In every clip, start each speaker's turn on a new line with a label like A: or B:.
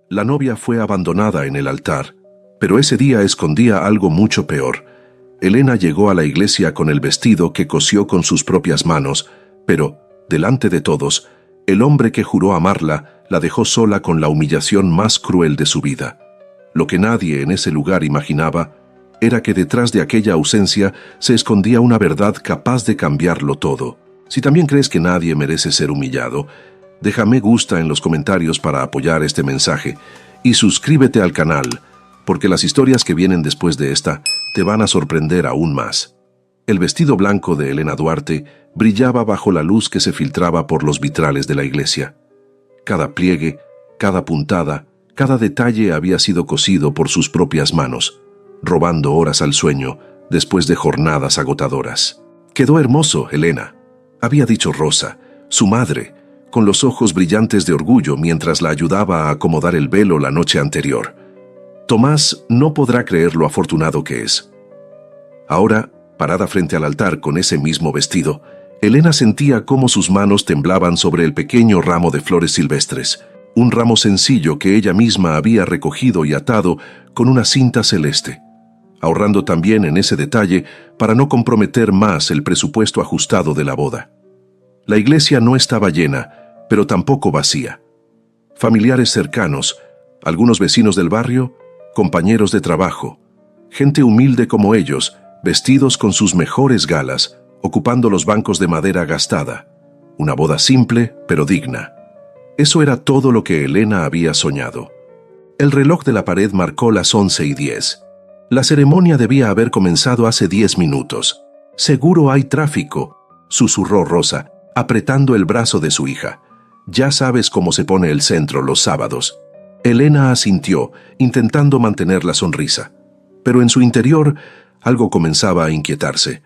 A: La novia fue abandonada en el altar, pero ese día escondía algo mucho peor. Elena llegó a la iglesia con el vestido que cosió con sus propias manos, pero, delante de todos, el hombre que juró amarla la dejó sola con la humillación más cruel de su vida. Lo que nadie en ese lugar imaginaba era que detrás de aquella ausencia se escondía una verdad capaz de cambiarlo todo. Si también crees que nadie merece ser humillado, deja me gusta en los comentarios para apoyar este mensaje y suscríbete al canal, porque las historias que vienen después de esta te van a sorprender aún más. El vestido blanco de Elena Duarte brillaba bajo la luz que se filtraba por los vitrales de la iglesia. Cada pliegue, cada puntada, cada detalle había sido cosido por sus propias manos, robando horas al sueño después de jornadas agotadoras. «Quedó hermoso, Elena», había dicho Rosa, su madre, con los ojos brillantes de orgullo mientras la ayudaba a acomodar el velo la noche anterior. Tomás no podrá creer lo afortunado que es. Ahora, parada frente al altar con ese mismo vestido, Elena sentía cómo sus manos temblaban sobre el pequeño ramo de flores silvestres, un ramo sencillo que ella misma había recogido y atado con una cinta celeste, ahorrando también en ese detalle para no comprometer más el presupuesto ajustado de la boda. La iglesia no estaba llena, pero tampoco vacía. Familiares cercanos, algunos vecinos del barrio, compañeros de trabajo, gente humilde como ellos, vestidos con sus mejores galas, ocupando los bancos de madera gastada. Una boda simple, pero digna. Eso era todo lo que Elena había soñado. El reloj de la pared marcó las 11:10. La ceremonia debía haber comenzado hace 10 minutos. «Seguro hay tráfico», susurró Rosa, apretando el brazo de su hija. «Ya sabes cómo se pone el centro los sábados». Elena asintió, intentando mantener la sonrisa. Pero en su interior, algo comenzaba a inquietarse.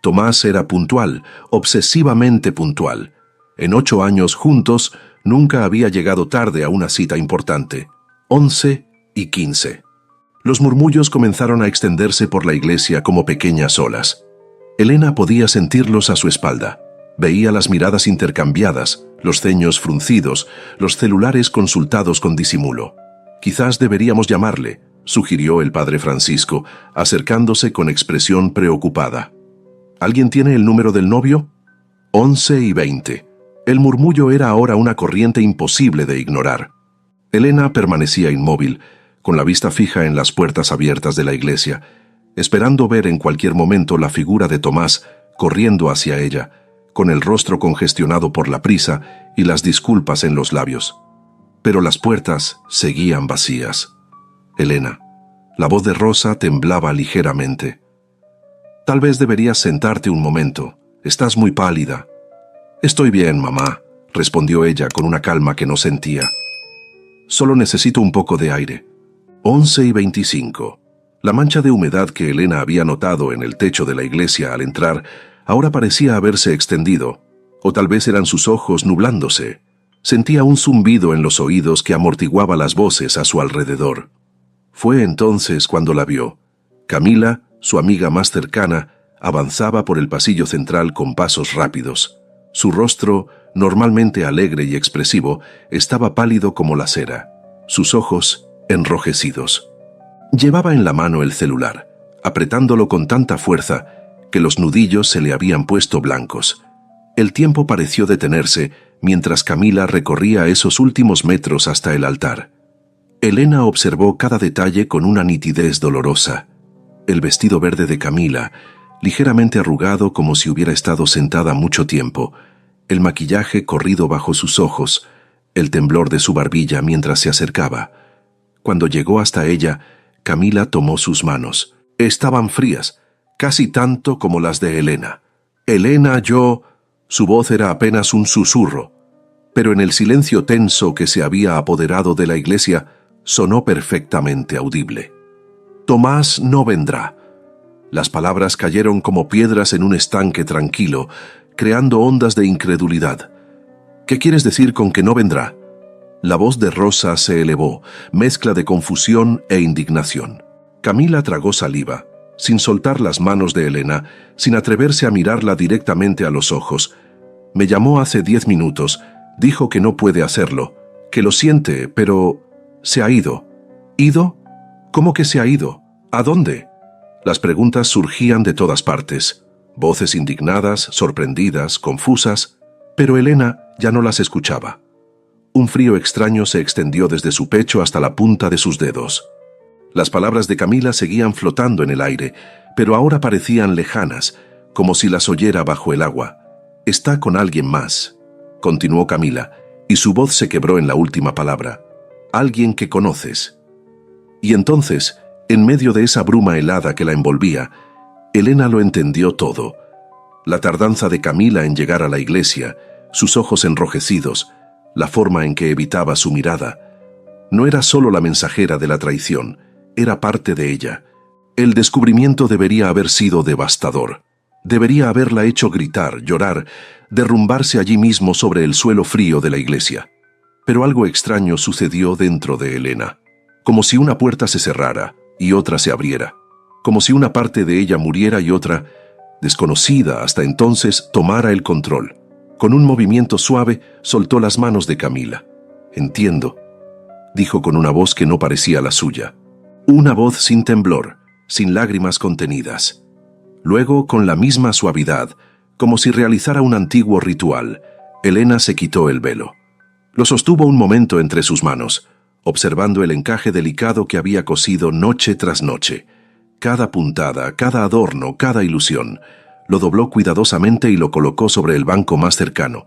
A: Tomás era puntual, obsesivamente puntual. En 8 años juntos, nunca había llegado tarde a una cita importante. 11:15. Los murmullos comenzaron a extenderse por la iglesia como pequeñas olas. Elena podía sentirlos a su espalda. Veía las miradas intercambiadas, los ceños fruncidos, los celulares consultados con disimulo. «Quizás deberíamos llamarle», sugirió el padre Francisco, acercándose con expresión preocupada. «¿Alguien tiene el número del novio?» 11:20. El murmullo era ahora una corriente imposible de ignorar. Elena permanecía inmóvil, con la vista fija en las puertas abiertas de la iglesia, esperando ver en cualquier momento la figura de Tomás corriendo hacia ella, con el rostro congestionado por la prisa y las disculpas en los labios. Pero las puertas seguían vacías. «Elena», la voz de Rosa temblaba ligeramente. «Tal vez deberías sentarte un momento. Estás muy pálida». «Estoy bien, mamá», respondió ella con una calma que no sentía. «Solo necesito un poco de aire». 11:25. La mancha de humedad que Elena había notado en el techo de la iglesia al entrar ahora parecía haberse extendido, o tal vez eran sus ojos nublándose. Sentía un zumbido en los oídos que amortiguaba las voces a su alrededor. Fue entonces cuando la vio. Camila, su amiga más cercana, avanzaba por el pasillo central con pasos rápidos. Su rostro, normalmente alegre y expresivo, estaba pálido como la cera, sus ojos enrojecidos. Llevaba en la mano el celular, apretándolo con tanta fuerza que los nudillos se le habían puesto blancos. El tiempo pareció detenerse mientras Camila recorría esos últimos metros hasta el altar. Elena observó cada detalle con una nitidez dolorosa. El vestido verde de Camila, ligeramente arrugado como si hubiera estado sentada mucho tiempo, el maquillaje corrido bajo sus ojos, el temblor de su barbilla mientras se acercaba. Cuando llegó hasta ella, Camila tomó sus manos. Estaban frías, casi tanto como las de Elena. «Elena, yo...» Su voz era apenas un susurro, pero en el silencio tenso que se había apoderado de la iglesia, sonó perfectamente audible. «Tomás no vendrá». Las palabras cayeron como piedras en un estanque tranquilo, creando ondas de incredulidad. «¿Qué quieres decir con que no vendrá?» La voz de Rosa se elevó, mezcla de confusión e indignación. Camila tragó saliva, sin soltar las manos de Elena, sin atreverse a mirarla directamente a los ojos. «Me llamó hace 10 minutos, dijo que no puede hacerlo, que lo siente, pero...» Se ha ido. ¿Ido? ¿Cómo que se ha ido? ¿A dónde? Las preguntas surgían de todas partes. Voces indignadas, sorprendidas, confusas, pero Elena ya no las escuchaba. Un frío extraño se extendió desde su pecho hasta la punta de sus dedos. Las palabras de Camila seguían flotando en el aire, pero ahora parecían lejanas, como si las oyera bajo el agua. «Está con alguien más», continuó Camila, y su voz se quebró en la última palabra. «Alguien que conoces». Y entonces, en medio de esa bruma helada que la envolvía, Elena lo entendió todo. La tardanza de Camila en llegar a la iglesia, sus ojos enrojecidos, la forma en que evitaba su mirada. No era solo la mensajera de la traición, era parte de ella. El descubrimiento debería haber sido devastador. Debería haberla hecho gritar, llorar, derrumbarse allí mismo sobre el suelo frío de la iglesia. Pero algo extraño sucedió dentro de Elena. Como si una puerta se cerrara y otra se abriera. Como si una parte de ella muriera y otra, desconocida hasta entonces, tomara el control. Con un movimiento suave, soltó las manos de Camila. «Entiendo», dijo con una voz que no parecía la suya. Una voz sin temblor, sin lágrimas contenidas. Luego, con la misma suavidad, como si realizara un antiguo ritual, Elena se quitó el velo. Lo sostuvo un momento entre sus manos, observando el encaje delicado que había cosido noche tras noche. Cada puntada, cada adorno, cada ilusión. Lo dobló cuidadosamente y lo colocó sobre el banco más cercano.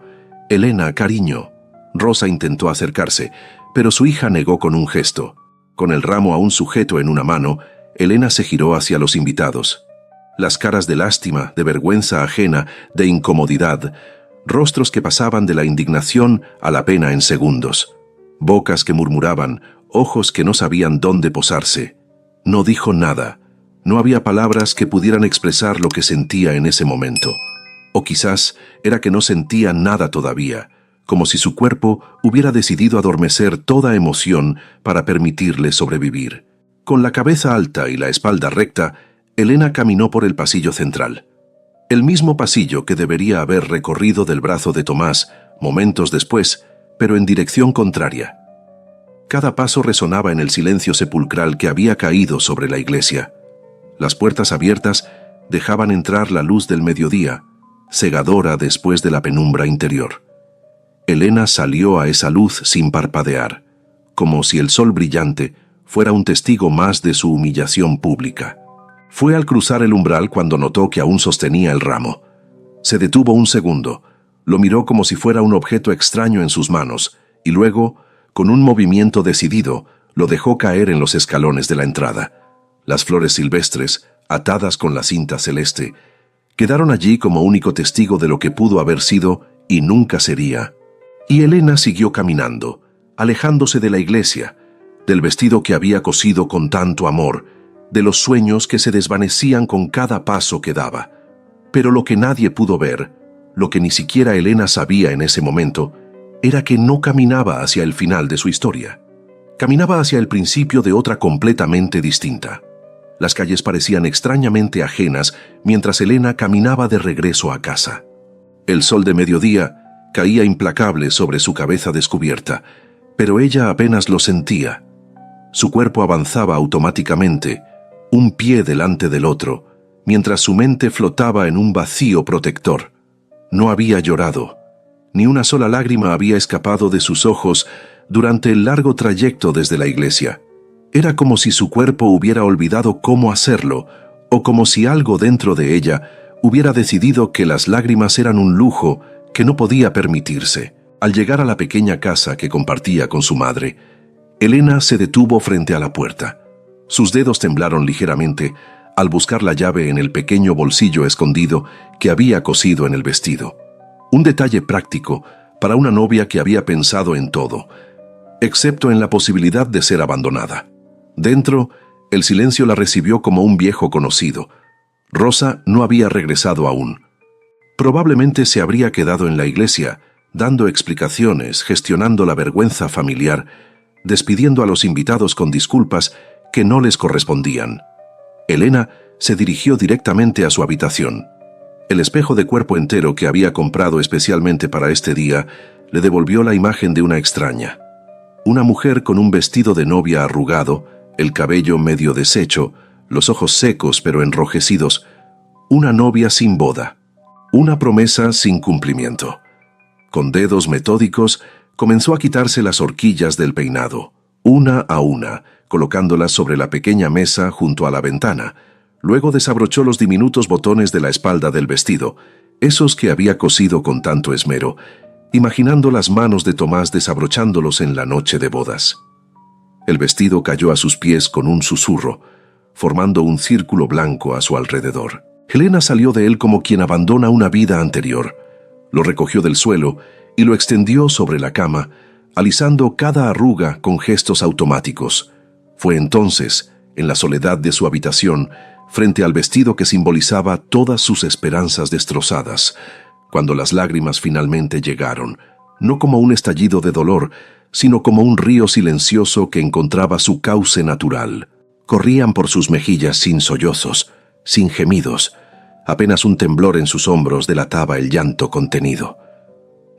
A: «Elena, cariño». Rosa intentó acercarse, pero su hija negó con un gesto. Con el ramo aún sujeto en una mano, Elena se giró hacia los invitados. Las caras de lástima, de vergüenza ajena, de incomodidad, rostros que pasaban de la indignación a la pena en segundos, bocas que murmuraban, ojos que no sabían dónde posarse. No dijo nada. No había palabras que pudieran expresar lo que sentía en ese momento. O quizás era que no sentía nada todavía, como si su cuerpo hubiera decidido adormecer toda emoción para permitirle sobrevivir. Con la cabeza alta y la espalda recta, Elena caminó por el pasillo central. El mismo pasillo que debería haber recorrido del brazo de Tomás momentos después, pero en dirección contraria. Cada paso resonaba en el silencio sepulcral que había caído sobre la iglesia. Las puertas abiertas dejaban entrar la luz del mediodía, cegadora después de la penumbra interior. Elena salió a esa luz sin parpadear, como si el sol brillante fuera un testigo más de su humillación pública. Fue al cruzar el umbral cuando notó que aún sostenía el ramo. Se detuvo un segundo, lo miró como si fuera un objeto extraño en sus manos, y luego, con un movimiento decidido, lo dejó caer en los escalones de la entrada. Las flores silvestres, atadas con la cinta celeste, quedaron allí como único testigo de lo que pudo haber sido y nunca sería. Y Elena siguió caminando, alejándose de la iglesia, del vestido que había cosido con tanto amor, de los sueños que se desvanecían con cada paso que daba. Pero lo que nadie pudo ver, lo que ni siquiera Elena sabía en ese momento, era que no caminaba hacia el final de su historia. Caminaba hacia el principio de otra completamente distinta. Las calles parecían extrañamente ajenas mientras Elena caminaba de regreso a casa. El sol de mediodía caía implacable sobre su cabeza descubierta, pero ella apenas lo sentía. Su cuerpo avanzaba automáticamente, un pie delante del otro, mientras su mente flotaba en un vacío protector. No había llorado. Ni una sola lágrima había escapado de sus ojos durante el largo trayecto desde la iglesia. Era como si su cuerpo hubiera olvidado cómo hacerlo, o como si algo dentro de ella hubiera decidido que las lágrimas eran un lujo que no podía permitirse. Al llegar a la pequeña casa que compartía con su madre, Elena se detuvo frente a la puerta. Sus dedos temblaron ligeramente al buscar la llave en el pequeño bolsillo escondido que había cosido en el vestido. Un detalle práctico para una novia que había pensado en todo, excepto en la posibilidad de ser abandonada. Dentro, el silencio la recibió como un viejo conocido. Rosa no había regresado aún. Probablemente se habría quedado en la iglesia, dando explicaciones, gestionando la vergüenza familiar, despidiendo a los invitados con disculpas que no les correspondían. Elena se dirigió directamente a su habitación. El espejo de cuerpo entero que había comprado especialmente para este día le devolvió la imagen de una extraña. Una mujer con un vestido de novia arrugado, el cabello medio deshecho, los ojos secos pero enrojecidos. Una novia sin boda. Una promesa sin cumplimiento. Con dedos metódicos, comenzó a quitarse las horquillas del peinado, una a una, colocándolas sobre la pequeña mesa junto a la ventana. Luego desabrochó los diminutos botones de la espalda del vestido, esos que había cosido con tanto esmero, imaginando las manos de Tomás desabrochándolos en la noche de bodas. El vestido cayó a sus pies con un susurro, formando un círculo blanco a su alrededor. Helena salió de él como quien abandona una vida anterior. Lo recogió del suelo y lo extendió sobre la cama, alisando cada arruga con gestos automáticos. Fue entonces, en la soledad de su habitación, frente al vestido que simbolizaba todas sus esperanzas destrozadas, cuando las lágrimas finalmente llegaron, no como un estallido de dolor, sino como un río silencioso que encontraba su cauce natural. Corrían por sus mejillas sin sollozos, sin gemidos. Apenas un temblor en sus hombros delataba el llanto contenido.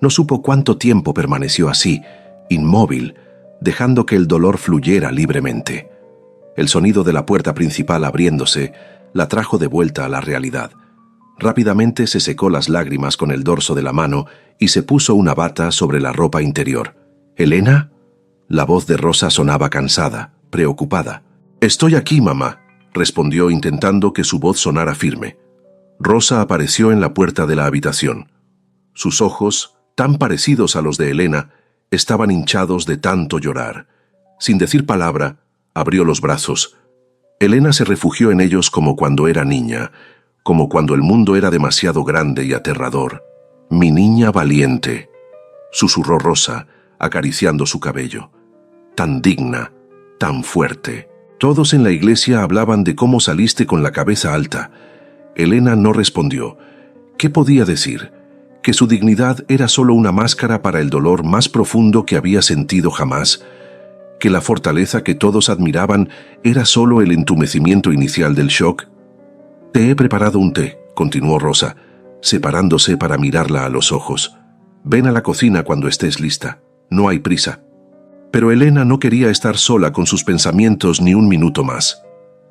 A: No supo cuánto tiempo permaneció así, inmóvil, dejando que el dolor fluyera libremente. El sonido de la puerta principal abriéndose la trajo de vuelta a la realidad. Rápidamente se secó las lágrimas con el dorso de la mano y se puso una bata sobre la ropa interior. ¿Elena? La voz de Rosa sonaba cansada, preocupada. «Estoy aquí, mamá», respondió intentando que su voz sonara firme. Rosa apareció en la puerta de la habitación. Sus ojos, tan parecidos a los de Elena, estaban hinchados de tanto llorar. Sin decir palabra, abrió los brazos. Elena se refugió en ellos como cuando era niña, como cuando el mundo era demasiado grande y aterrador. «Mi niña valiente», susurró Rosa, acariciando su cabello. «Tan digna, tan fuerte». Todos en la iglesia hablaban de cómo saliste con la cabeza alta. Elena no respondió. ¿Qué podía decir? ¿Que su dignidad era solo una máscara para el dolor más profundo que había sentido jamás? ¿Que la fortaleza que todos admiraban era solo el entumecimiento inicial del shock? «Te he preparado un té», continuó Rosa, separándose para mirarla a los ojos. «Ven a la cocina cuando estés lista. No hay prisa». Pero Elena no quería estar sola con sus pensamientos ni un minuto más.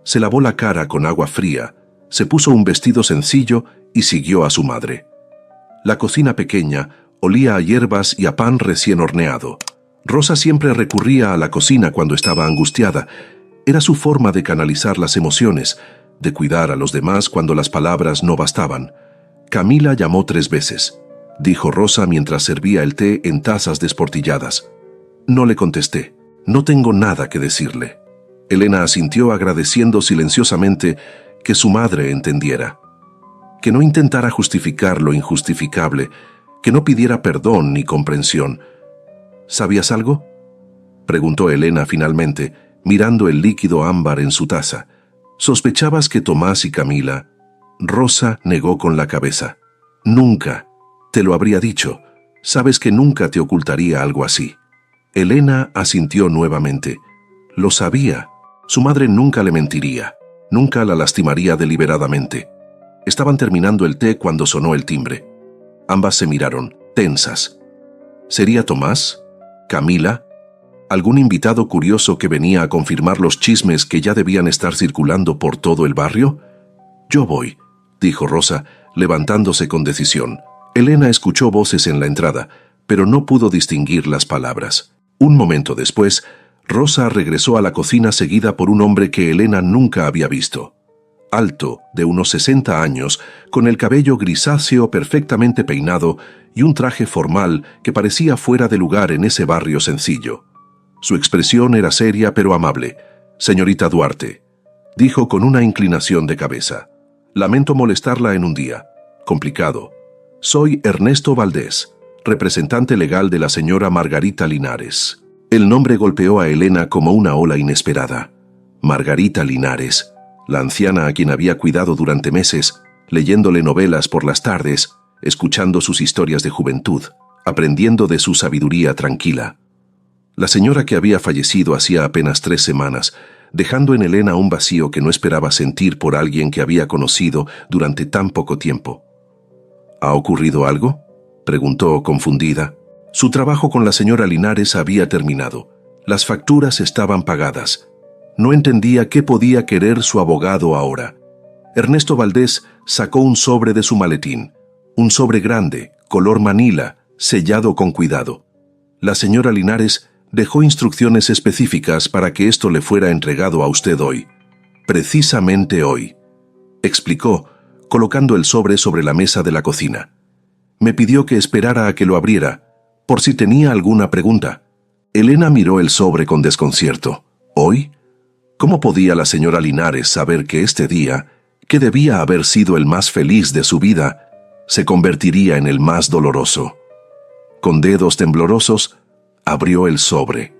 A: Se lavó la cara con agua fría, se puso un vestido sencillo y siguió a su madre. La cocina pequeña olía a hierbas y a pan recién horneado. Rosa siempre recurría a la cocina cuando estaba angustiada. Era su forma de canalizar las emociones, de cuidar a los demás cuando las palabras no bastaban. Camila llamó 3 veces, dijo Rosa mientras servía el té en tazas desportilladas. No le contesté. No tengo nada que decirle. Elena asintió agradeciendo silenciosamente que su madre entendiera. Que no intentara justificar lo injustificable, que no pidiera perdón ni comprensión. ¿Sabías algo?, preguntó Elena finalmente, mirando el líquido ámbar en su taza. ¿Sospechabas que Tomás y Camila...? Rosa negó con la cabeza. Nunca. Te lo habría dicho. Sabes que nunca te ocultaría algo así. Elena asintió nuevamente. Lo sabía. Su madre nunca le mentiría. Nunca la lastimaría deliberadamente. Estaban terminando el té cuando sonó el timbre. Ambas se miraron, tensas. ¿Sería Tomás? ¿Camila? ¿Algún invitado curioso que venía a confirmar los chismes que ya debían estar circulando por todo el barrio? «Yo voy», dijo Rosa, levantándose con decisión. Elena escuchó voces en la entrada, pero no pudo distinguir las palabras. Un momento después, Rosa regresó a la cocina seguida por un hombre que Elena nunca había visto. Alto, de unos 60 años, con el cabello grisáceo perfectamente peinado y un traje formal que parecía fuera de lugar en ese barrio sencillo. Su expresión era seria pero amable. «Señorita Duarte», dijo con una inclinación de cabeza. «Lamento molestarla en un día complicado. Soy Ernesto Valdés, representante legal de la señora Margarita Linares». El nombre golpeó a Elena como una ola inesperada. Margarita Linares, la anciana a quien había cuidado durante meses, leyéndole novelas por las tardes, escuchando sus historias de juventud, aprendiendo de su sabiduría tranquila. La señora que había fallecido hacía apenas 3 semanas, dejando en Elena un vacío que no esperaba sentir por alguien que había conocido durante tan poco tiempo. «¿Ha ocurrido algo?», preguntó confundida. Su trabajo con la señora Linares había terminado. Las facturas estaban pagadas. No entendía qué podía querer su abogado ahora. Ernesto Valdés sacó un sobre de su maletín. Un sobre grande, color manila, sellado con cuidado. La señora Linares dejó instrucciones específicas para que esto le fuera entregado a usted hoy. Precisamente hoy, explicó, colocando el sobre la mesa de la cocina. Me pidió que esperara a que lo abriera, por si tenía alguna pregunta. Elena miró el sobre con desconcierto. ¿Hoy? ¿Cómo podía la señora Linares saber que este día, que debía haber sido el más feliz de su vida, se convertiría en el más doloroso? Con dedos temblorosos, abrió el sobre.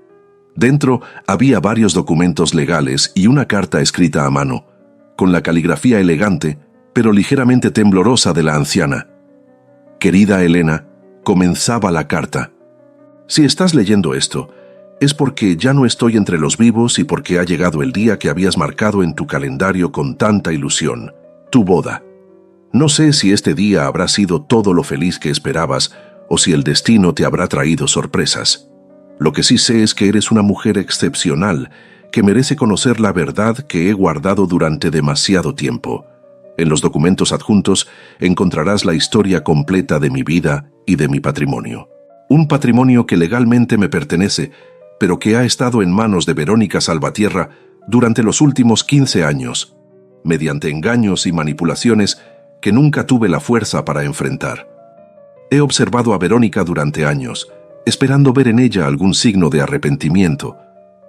A: Dentro había varios documentos legales y una carta escrita a mano, con la caligrafía elegante, pero ligeramente temblorosa de la anciana. Querida Elena, comenzaba la carta. Si estás leyendo esto, es porque ya no estoy entre los vivos y porque ha llegado el día que habías marcado en tu calendario con tanta ilusión, tu boda. No sé si este día habrá sido todo lo feliz que esperabas o si el destino te habrá traído sorpresas. Lo que sí sé es que eres una mujer excepcional que merece conocer la verdad que he guardado durante demasiado tiempo. En los documentos adjuntos encontrarás la historia completa de mi vida y de mi patrimonio. Un patrimonio que legalmente me pertenece, pero que ha estado en manos de Verónica Salvatierra durante los últimos 15 años, mediante engaños y manipulaciones que nunca tuve la fuerza para enfrentar. He observado a Verónica durante años, esperando ver en ella algún signo de arrepentimiento,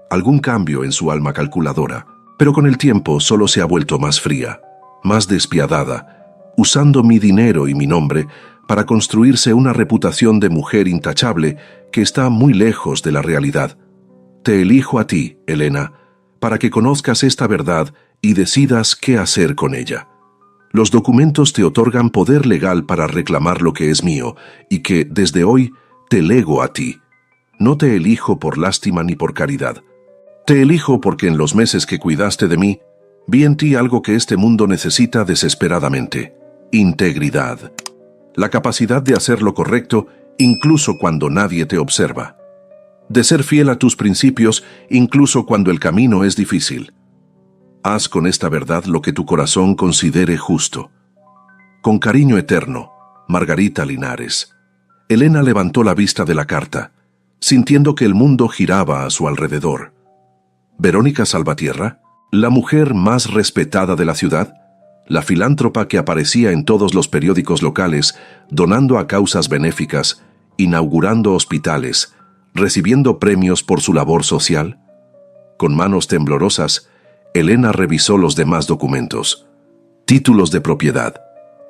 A: algún cambio en su alma calculadora, pero con el tiempo solo se ha vuelto más fría, más despiadada, usando mi dinero y mi nombre para construirse una reputación de mujer intachable que está muy lejos de la realidad. Te elijo a ti, Elena, para que conozcas esta verdad y decidas qué hacer con ella. Los documentos te otorgan poder legal para reclamar lo que es mío y que, desde hoy, te lego a ti. No te elijo por lástima ni por caridad. Te elijo porque en los meses que cuidaste de mí, vi en ti algo que este mundo necesita desesperadamente: integridad. La capacidad de hacer lo correcto incluso cuando nadie te observa. De ser fiel a tus principios incluso cuando el camino es difícil. Haz con esta verdad lo que tu corazón considere justo. Con cariño eterno, Margarita Linares. Elena levantó la vista de la carta, sintiendo que el mundo giraba a su alrededor. Verónica Salvatierra, la mujer más respetada de la ciudad, la filántropa que aparecía en todos los periódicos locales, donando a causas benéficas, inaugurando hospitales, recibiendo premios por su labor social. Con manos temblorosas, Elena revisó los demás documentos: títulos de propiedad,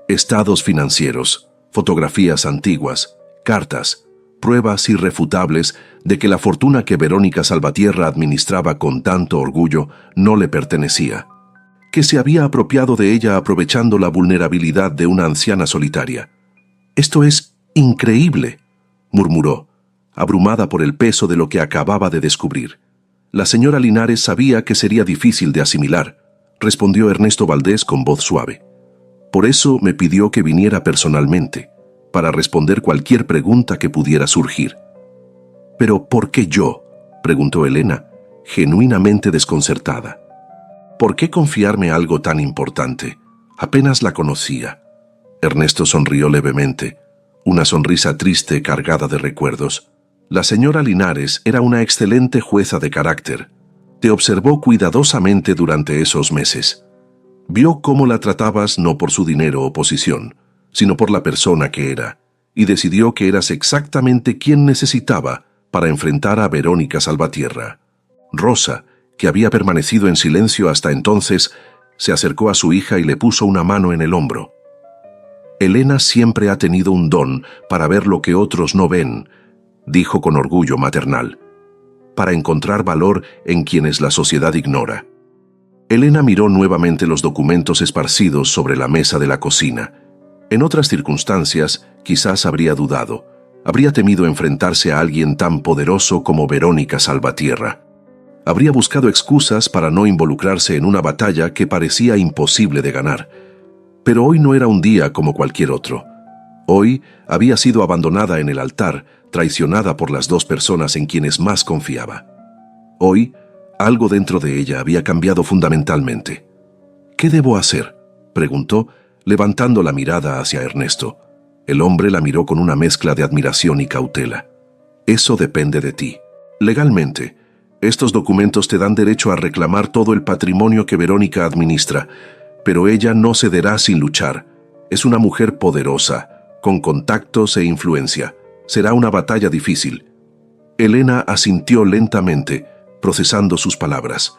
A: estados financieros, fotografías antiguas, cartas, pruebas irrefutables de que la fortuna que Verónica Salvatierra administraba con tanto orgullo no le pertenecía, que se había apropiado de ella aprovechando la vulnerabilidad de una anciana solitaria. «Esto es increíble», murmuró, abrumada por el peso de lo que acababa de descubrir. La señora Linares sabía que sería difícil de asimilar, respondió Ernesto Valdés con voz suave. Por eso me pidió que viniera personalmente, para responder cualquier pregunta que pudiera surgir. «¿Pero por qué yo?», preguntó Elena, genuinamente desconcertada. «¿Por qué confiarme algo tan importante? Apenas la conocía». Ernesto sonrió levemente, una sonrisa triste cargada de recuerdos. La señora Linares era una excelente jueza de carácter. Te observó cuidadosamente durante esos meses. Vio cómo la tratabas no por su dinero o posición, sino por la persona que era, y decidió que eras exactamente quien necesitaba para enfrentar a Verónica Salvatierra. Rosa, que había permanecido en silencio hasta entonces, se acercó a su hija y le puso una mano en el hombro. Elena siempre ha tenido un don para ver lo que otros no ven, dijo con orgullo maternal, para encontrar valor en quienes la sociedad ignora. Elena miró nuevamente los documentos esparcidos sobre la mesa de la cocina. En otras circunstancias, quizás habría dudado, habría temido enfrentarse a alguien tan poderoso como Verónica Salvatierra. Habría buscado excusas para no involucrarse en una batalla que parecía imposible de ganar. Pero hoy no era un día como cualquier otro. Hoy había sido abandonada en el altar, traicionada por las dos personas en quienes más confiaba. Hoy, algo dentro de ella había cambiado fundamentalmente. «¿Qué debo hacer?», preguntó, levantando la mirada hacia Ernesto. El hombre la miró con una mezcla de admiración y cautela. «Eso depende de ti. Legalmente, estos documentos te dan derecho a reclamar todo el patrimonio que Verónica administra, pero ella no cederá sin luchar. Es una mujer poderosa, con contactos e influencia. Será una batalla difícil». Elena asintió lentamente, procesando sus palabras.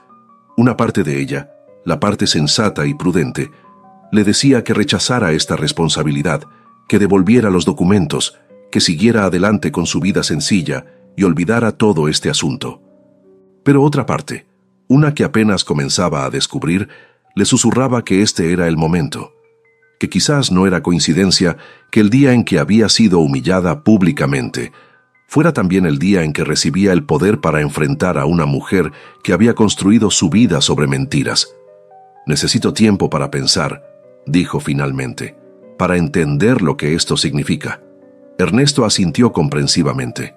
A: Una parte de ella, la parte sensata y prudente, le decía que rechazara esta responsabilidad, que devolviera los documentos, que siguiera adelante con su vida sencilla y olvidara todo este asunto. Pero otra parte, una que apenas comenzaba a descubrir, le susurraba que este era el momento, que quizás no era coincidencia que el día en que había sido humillada públicamente fuera también el día en que recibía el poder para enfrentar a una mujer que había construido su vida sobre mentiras. «Necesito tiempo para pensar», dijo finalmente, «para entender lo que esto significa». Ernesto asintió comprensivamente.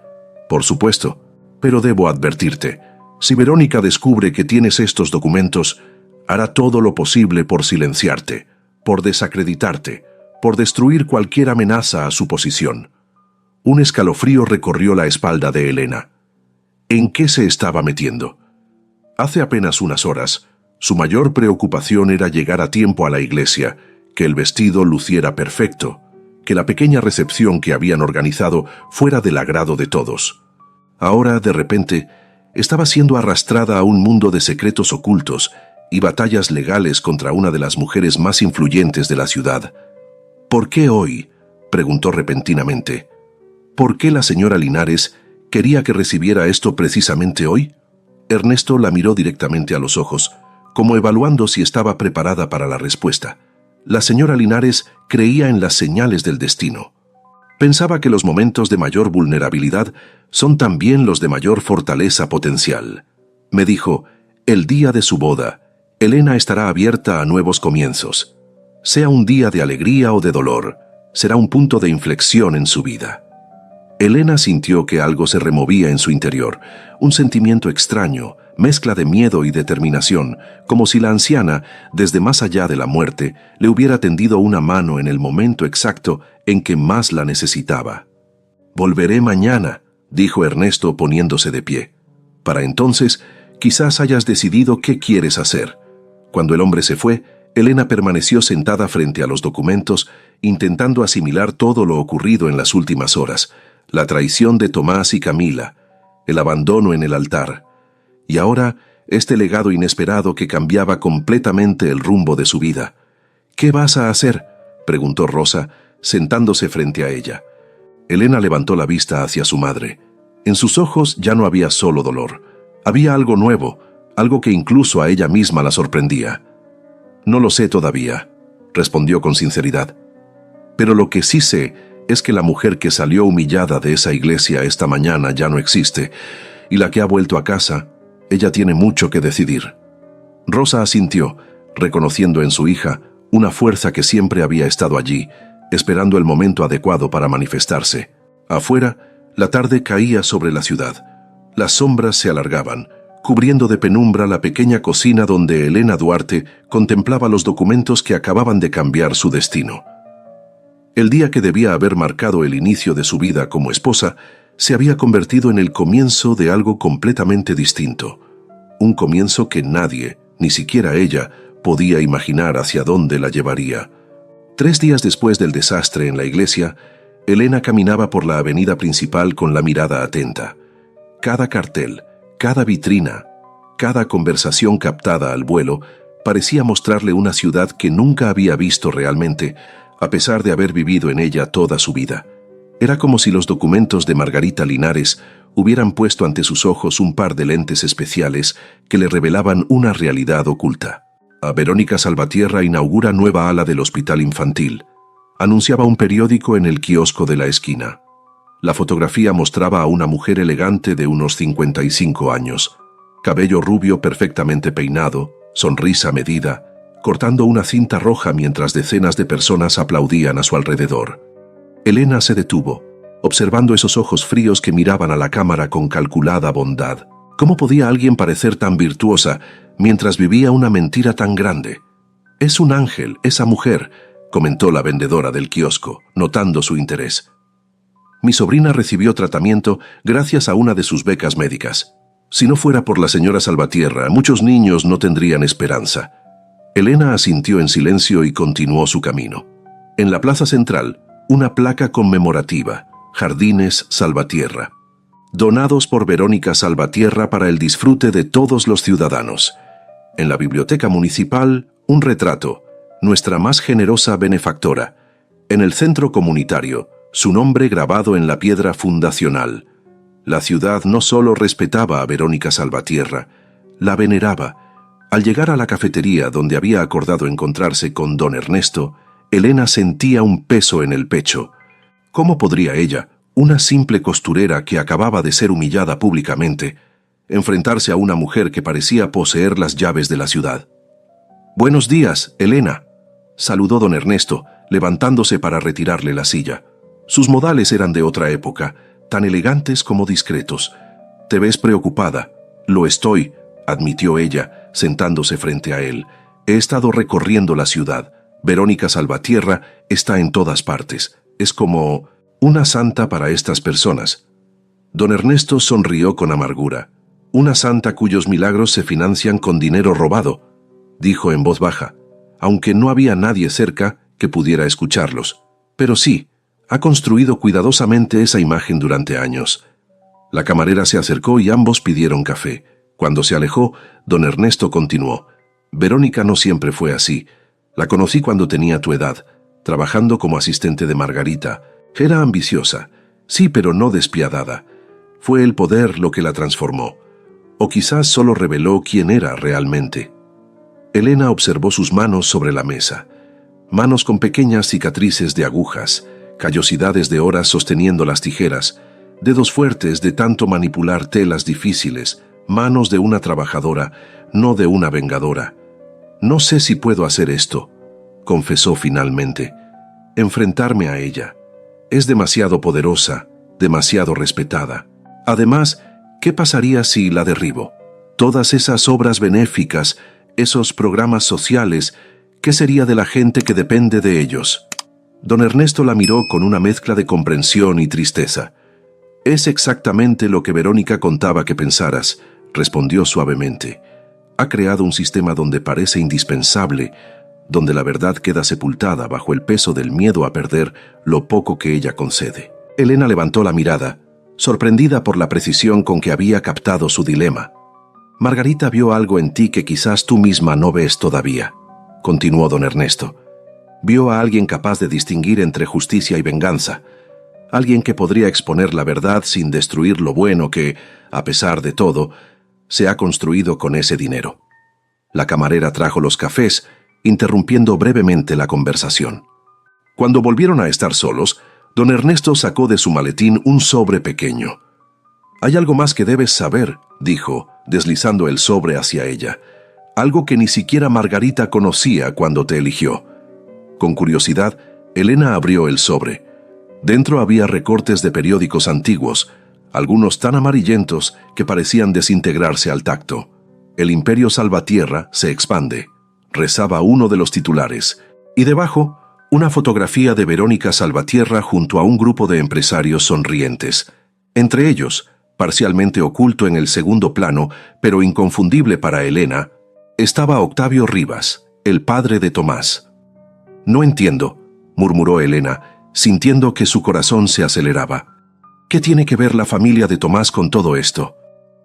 A: «Por supuesto, pero debo advertirte, si Verónica descubre que tienes estos documentos, hará todo lo posible por silenciarte, por desacreditarte, por destruir cualquier amenaza a su posición». Un escalofrío recorrió la espalda de Elena. ¿En qué se estaba metiendo? Hace apenas unas horas, su mayor preocupación era llegar a tiempo a la iglesia, que el vestido luciera perfecto, que la pequeña recepción que habían organizado fuera del agrado de todos. Ahora, de repente, estaba siendo arrastrada a un mundo de secretos ocultos y batallas legales contra una de las mujeres más influyentes de la ciudad. «¿Por qué hoy?», preguntó repentinamente. ¿Por qué la señora Linares quería que recibiera esto precisamente hoy? Ernesto la miró directamente a los ojos, como evaluando si estaba preparada para la respuesta. La señora Linares creía en las señales del destino. Pensaba que los momentos de mayor vulnerabilidad son también los de mayor fortaleza potencial. Me dijo, el día de su boda, Elena estará abierta a nuevos comienzos. Sea un día de alegría o de dolor, será un punto de inflexión en su vida. Elena sintió que algo se removía en su interior, un sentimiento extraño, mezcla de miedo y determinación, como si la anciana, desde más allá de la muerte, le hubiera tendido una mano en el momento exacto en que más la necesitaba. «Volveré mañana», dijo Ernesto poniéndose de pie. «Para entonces, quizás hayas decidido qué quieres hacer». Cuando el hombre se fue, Elena permaneció sentada frente a los documentos, intentando asimilar todo lo ocurrido en las últimas horas, la traición de Tomás y Camila, el abandono en el altar, y ahora este legado inesperado que cambiaba completamente el rumbo de su vida. «¿Qué vas a hacer?», preguntó Rosa, sentándose frente a ella. Elena levantó la vista hacia su madre. En sus ojos ya no había solo dolor. Había algo nuevo, algo que incluso a ella misma la sorprendía. «No lo sé todavía», respondió con sinceridad. «Pero lo que sí sé es que la mujer que salió humillada de esa iglesia esta mañana ya no existe, y la que ha vuelto a casa, ella tiene mucho que decidir». Rosa asintió, reconociendo en su hija una fuerza que siempre había estado allí, esperando el momento adecuado para manifestarse. Afuera, la tarde caía sobre la ciudad. Las sombras se alargaban, cubriendo de penumbra la pequeña cocina donde Elena Duarte contemplaba los documentos que acababan de cambiar su destino. El día que debía haber marcado el inicio de su vida como esposa, se había convertido en el comienzo de algo completamente distinto. Un comienzo que nadie, ni siquiera ella, podía imaginar hacia dónde la llevaría. 3 días después del desastre en la iglesia, Elena caminaba por la avenida principal con la mirada atenta. Cada cartel, cada vitrina, cada conversación captada al vuelo parecía mostrarle una ciudad que nunca había visto realmente, a pesar de haber vivido en ella toda su vida. Era como si los documentos de Margarita Linares hubieran puesto ante sus ojos un par de lentes especiales que le revelaban una realidad oculta. A Verónica Salvatierra inaugura nueva ala del hospital infantil, anunciaba un periódico en el kiosco de la esquina. La fotografía mostraba a una mujer elegante de unos 55 años, cabello rubio perfectamente peinado, sonrisa medida, cortando una cinta roja mientras decenas de personas aplaudían a su alrededor. Elena se detuvo, observando esos ojos fríos que miraban a la cámara con calculada bondad. ¿Cómo podía alguien parecer tan virtuosa mientras vivía una mentira tan grande? «Es un ángel, esa mujer», comentó la vendedora del kiosco, notando su interés. «Mi sobrina recibió tratamiento gracias a una de sus becas médicas. Si no fuera por la señora Salvatierra, muchos niños no tendrían esperanza». Elena asintió en silencio y continuó su camino. En la plaza central, una placa conmemorativa, Jardines Salvatierra. Donados por Verónica Salvatierra para el disfrute de todos los ciudadanos. En la biblioteca municipal, un retrato, nuestra más generosa benefactora. En el centro comunitario, su nombre grabado en la piedra fundacional. La ciudad no solo respetaba a Verónica Salvatierra, la veneraba. Al llegar a la cafetería donde había acordado encontrarse con don Ernesto, Elena sentía un peso en el pecho. ¿Cómo podría ella, una simple costurera que acababa de ser humillada públicamente, enfrentarse a una mujer que parecía poseer las llaves de la ciudad? «Buenos días, Elena», saludó don Ernesto, levantándose para retirarle la silla. Sus modales eran de otra época, tan elegantes como discretos. «Te ves preocupada». «Lo estoy», admitió ella, sentándose frente a él. «He estado recorriendo la ciudad. Verónica Salvatierra está en todas partes. Es como una santa para estas personas». Don Ernesto sonrió con amargura. «Una santa cuyos milagros se financian con dinero robado», dijo en voz baja, aunque no había nadie cerca que pudiera escucharlos. «Pero sí, ha construido cuidadosamente esa imagen durante años». La camarera se acercó y ambos pidieron café. Cuando se alejó, don Ernesto continuó. «Verónica no siempre fue así. La conocí cuando tenía tu edad, trabajando como asistente de Margarita. Era ambiciosa, sí, pero no despiadada. Fue el poder lo que la transformó. O quizás solo reveló quién era realmente». Elena observó sus manos sobre la mesa. Manos con pequeñas cicatrices de agujas, callosidades de horas sosteniendo las tijeras, dedos fuertes de tanto manipular telas difíciles, manos de una trabajadora, no de una vengadora. «No sé si puedo hacer esto», confesó finalmente. «Enfrentarme a ella. Es demasiado poderosa, demasiado respetada. Además, ¿qué pasaría si la derribo? Todas esas obras benéficas, esos programas sociales, ¿qué sería de la gente que depende de ellos?» Don Ernesto la miró con una mezcla de comprensión y tristeza. «Es exactamente lo que Verónica contaba que pensaras», respondió suavemente. «Ha creado un sistema donde parece indispensable, donde la verdad queda sepultada bajo el peso del miedo a perder lo poco que ella concede». Elena levantó la mirada, sorprendida por la precisión con que había captado su dilema. «Margarita vio algo en ti que quizás tú misma no ves todavía», continuó don Ernesto. «Vio a alguien capaz de distinguir entre justicia y venganza, alguien que podría exponer la verdad sin destruir lo bueno que, a pesar de todo, se ha construido con ese dinero». La camarera trajo los cafés, interrumpiendo brevemente la conversación. Cuando volvieron a estar solos, don Ernesto sacó de su maletín un sobre pequeño. «Hay algo más que debes saber», dijo, deslizando el sobre hacia ella. «Algo que ni siquiera Margarita conocía cuando te eligió». Con curiosidad, Elena abrió el sobre. Dentro había recortes de periódicos antiguos, algunos tan amarillentos que parecían desintegrarse al tacto. «El Imperio Salvatierra se expande», rezaba uno de los titulares, y debajo, una fotografía de Verónica Salvatierra junto a un grupo de empresarios sonrientes. Entre ellos, parcialmente oculto en el segundo plano, pero inconfundible para Elena, estaba Octavio Rivas, el padre de Tomás. «No entiendo», murmuró Elena, sintiendo que su corazón se aceleraba. «¿Qué tiene que ver la familia de Tomás con todo esto?»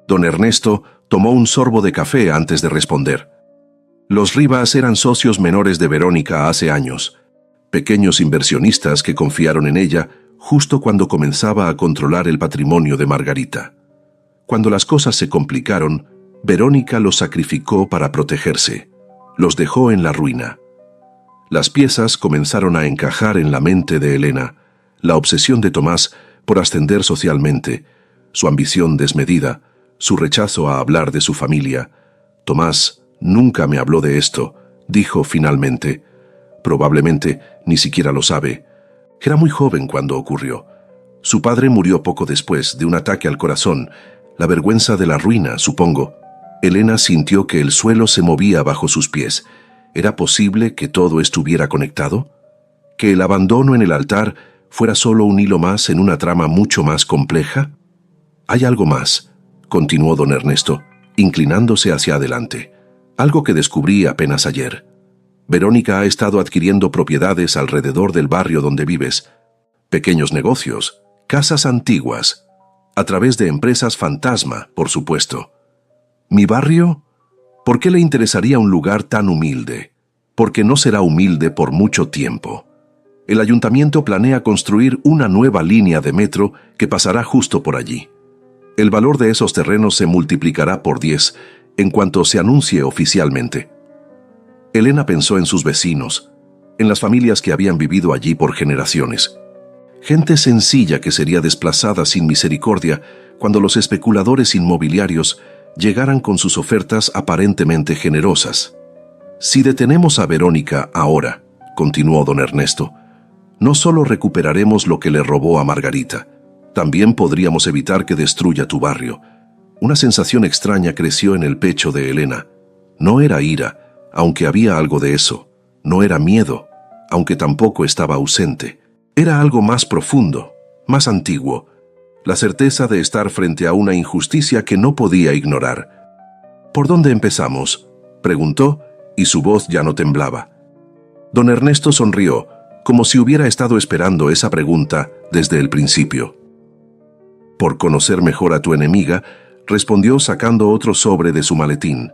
A: Don Ernesto tomó un sorbo de café antes de responder. Los Rivas eran socios menores de Verónica hace años, pequeños inversionistas que confiaron en ella justo cuando comenzaba a controlar el patrimonio de Margarita. Cuando las cosas se complicaron, Verónica los sacrificó para protegerse. Los dejó en la ruina. Las piezas comenzaron a encajar en la mente de Elena, la obsesión de Tomás por ascender socialmente, su ambición desmedida, su rechazo a hablar de su familia. «Tomás nunca me habló de esto», dijo finalmente. «Probablemente ni siquiera lo sabe. Era muy joven cuando ocurrió. Su padre murió poco después de un ataque al corazón. La vergüenza de la ruina, supongo. Elena sintió que el suelo se movía bajo sus pies. ¿Era posible que todo estuviera conectado? ¿Que el abandono en el altar fuera solo un hilo más en una trama mucho más compleja? Hay algo más, continuó don Ernesto, inclinándose hacia adelante. Algo que descubrí apenas ayer. Verónica ha estado adquiriendo propiedades alrededor del barrio donde vives. Pequeños negocios, casas antiguas, a través de empresas fantasma, por supuesto. ¿Mi barrio? ¿Por qué le interesaría un lugar tan humilde? Porque no será humilde por mucho tiempo. El ayuntamiento planea construir una nueva línea de metro que pasará justo por allí. El valor de esos terrenos se multiplicará por 10 en cuanto se anuncie oficialmente. Elena pensó en sus vecinos, en las familias que habían vivido allí por generaciones. Gente sencilla que sería desplazada sin misericordia cuando los especuladores inmobiliarios llegaran con sus ofertas aparentemente generosas. Si detenemos a Verónica ahora, continuó don Ernesto, no solo recuperaremos lo que le robó a Margarita, también podríamos evitar que destruya tu barrio. Una sensación extraña creció en el pecho de Elena. No era ira, aunque había algo de eso. No era miedo, aunque tampoco estaba ausente. Era algo más profundo, más antiguo. La certeza de estar frente a una injusticia que no podía ignorar. ¿Por dónde empezamos?, preguntó, y su voz ya no temblaba. Don Ernesto sonrió, como si hubiera estado esperando esa pregunta desde el principio. Por conocer mejor a tu enemiga, respondió sacando otro sobre de su maletín.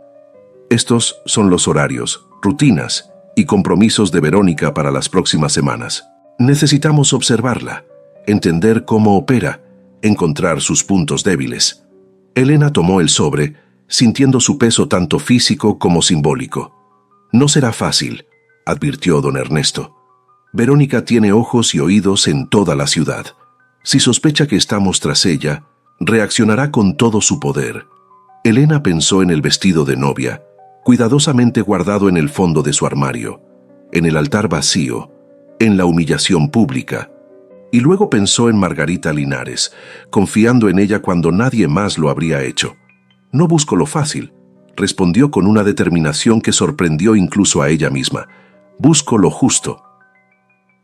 A: Estos son los horarios, rutinas y compromisos de Verónica para las próximas semanas. Necesitamos observarla, entender cómo opera, encontrar sus puntos débiles. Elena tomó el sobre, sintiendo su peso tanto físico como simbólico. No será fácil, advirtió don Ernesto. Verónica tiene ojos y oídos en toda la ciudad. Si sospecha que estamos tras ella, reaccionará con todo su poder. Elena pensó en el vestido de novia, cuidadosamente guardado en el fondo de su armario, en el altar vacío, en la humillación pública, y luego pensó en Margarita Linares, confiando en ella cuando nadie más lo habría hecho. No busco lo fácil, respondió con una determinación que sorprendió incluso a ella misma. Busco lo justo.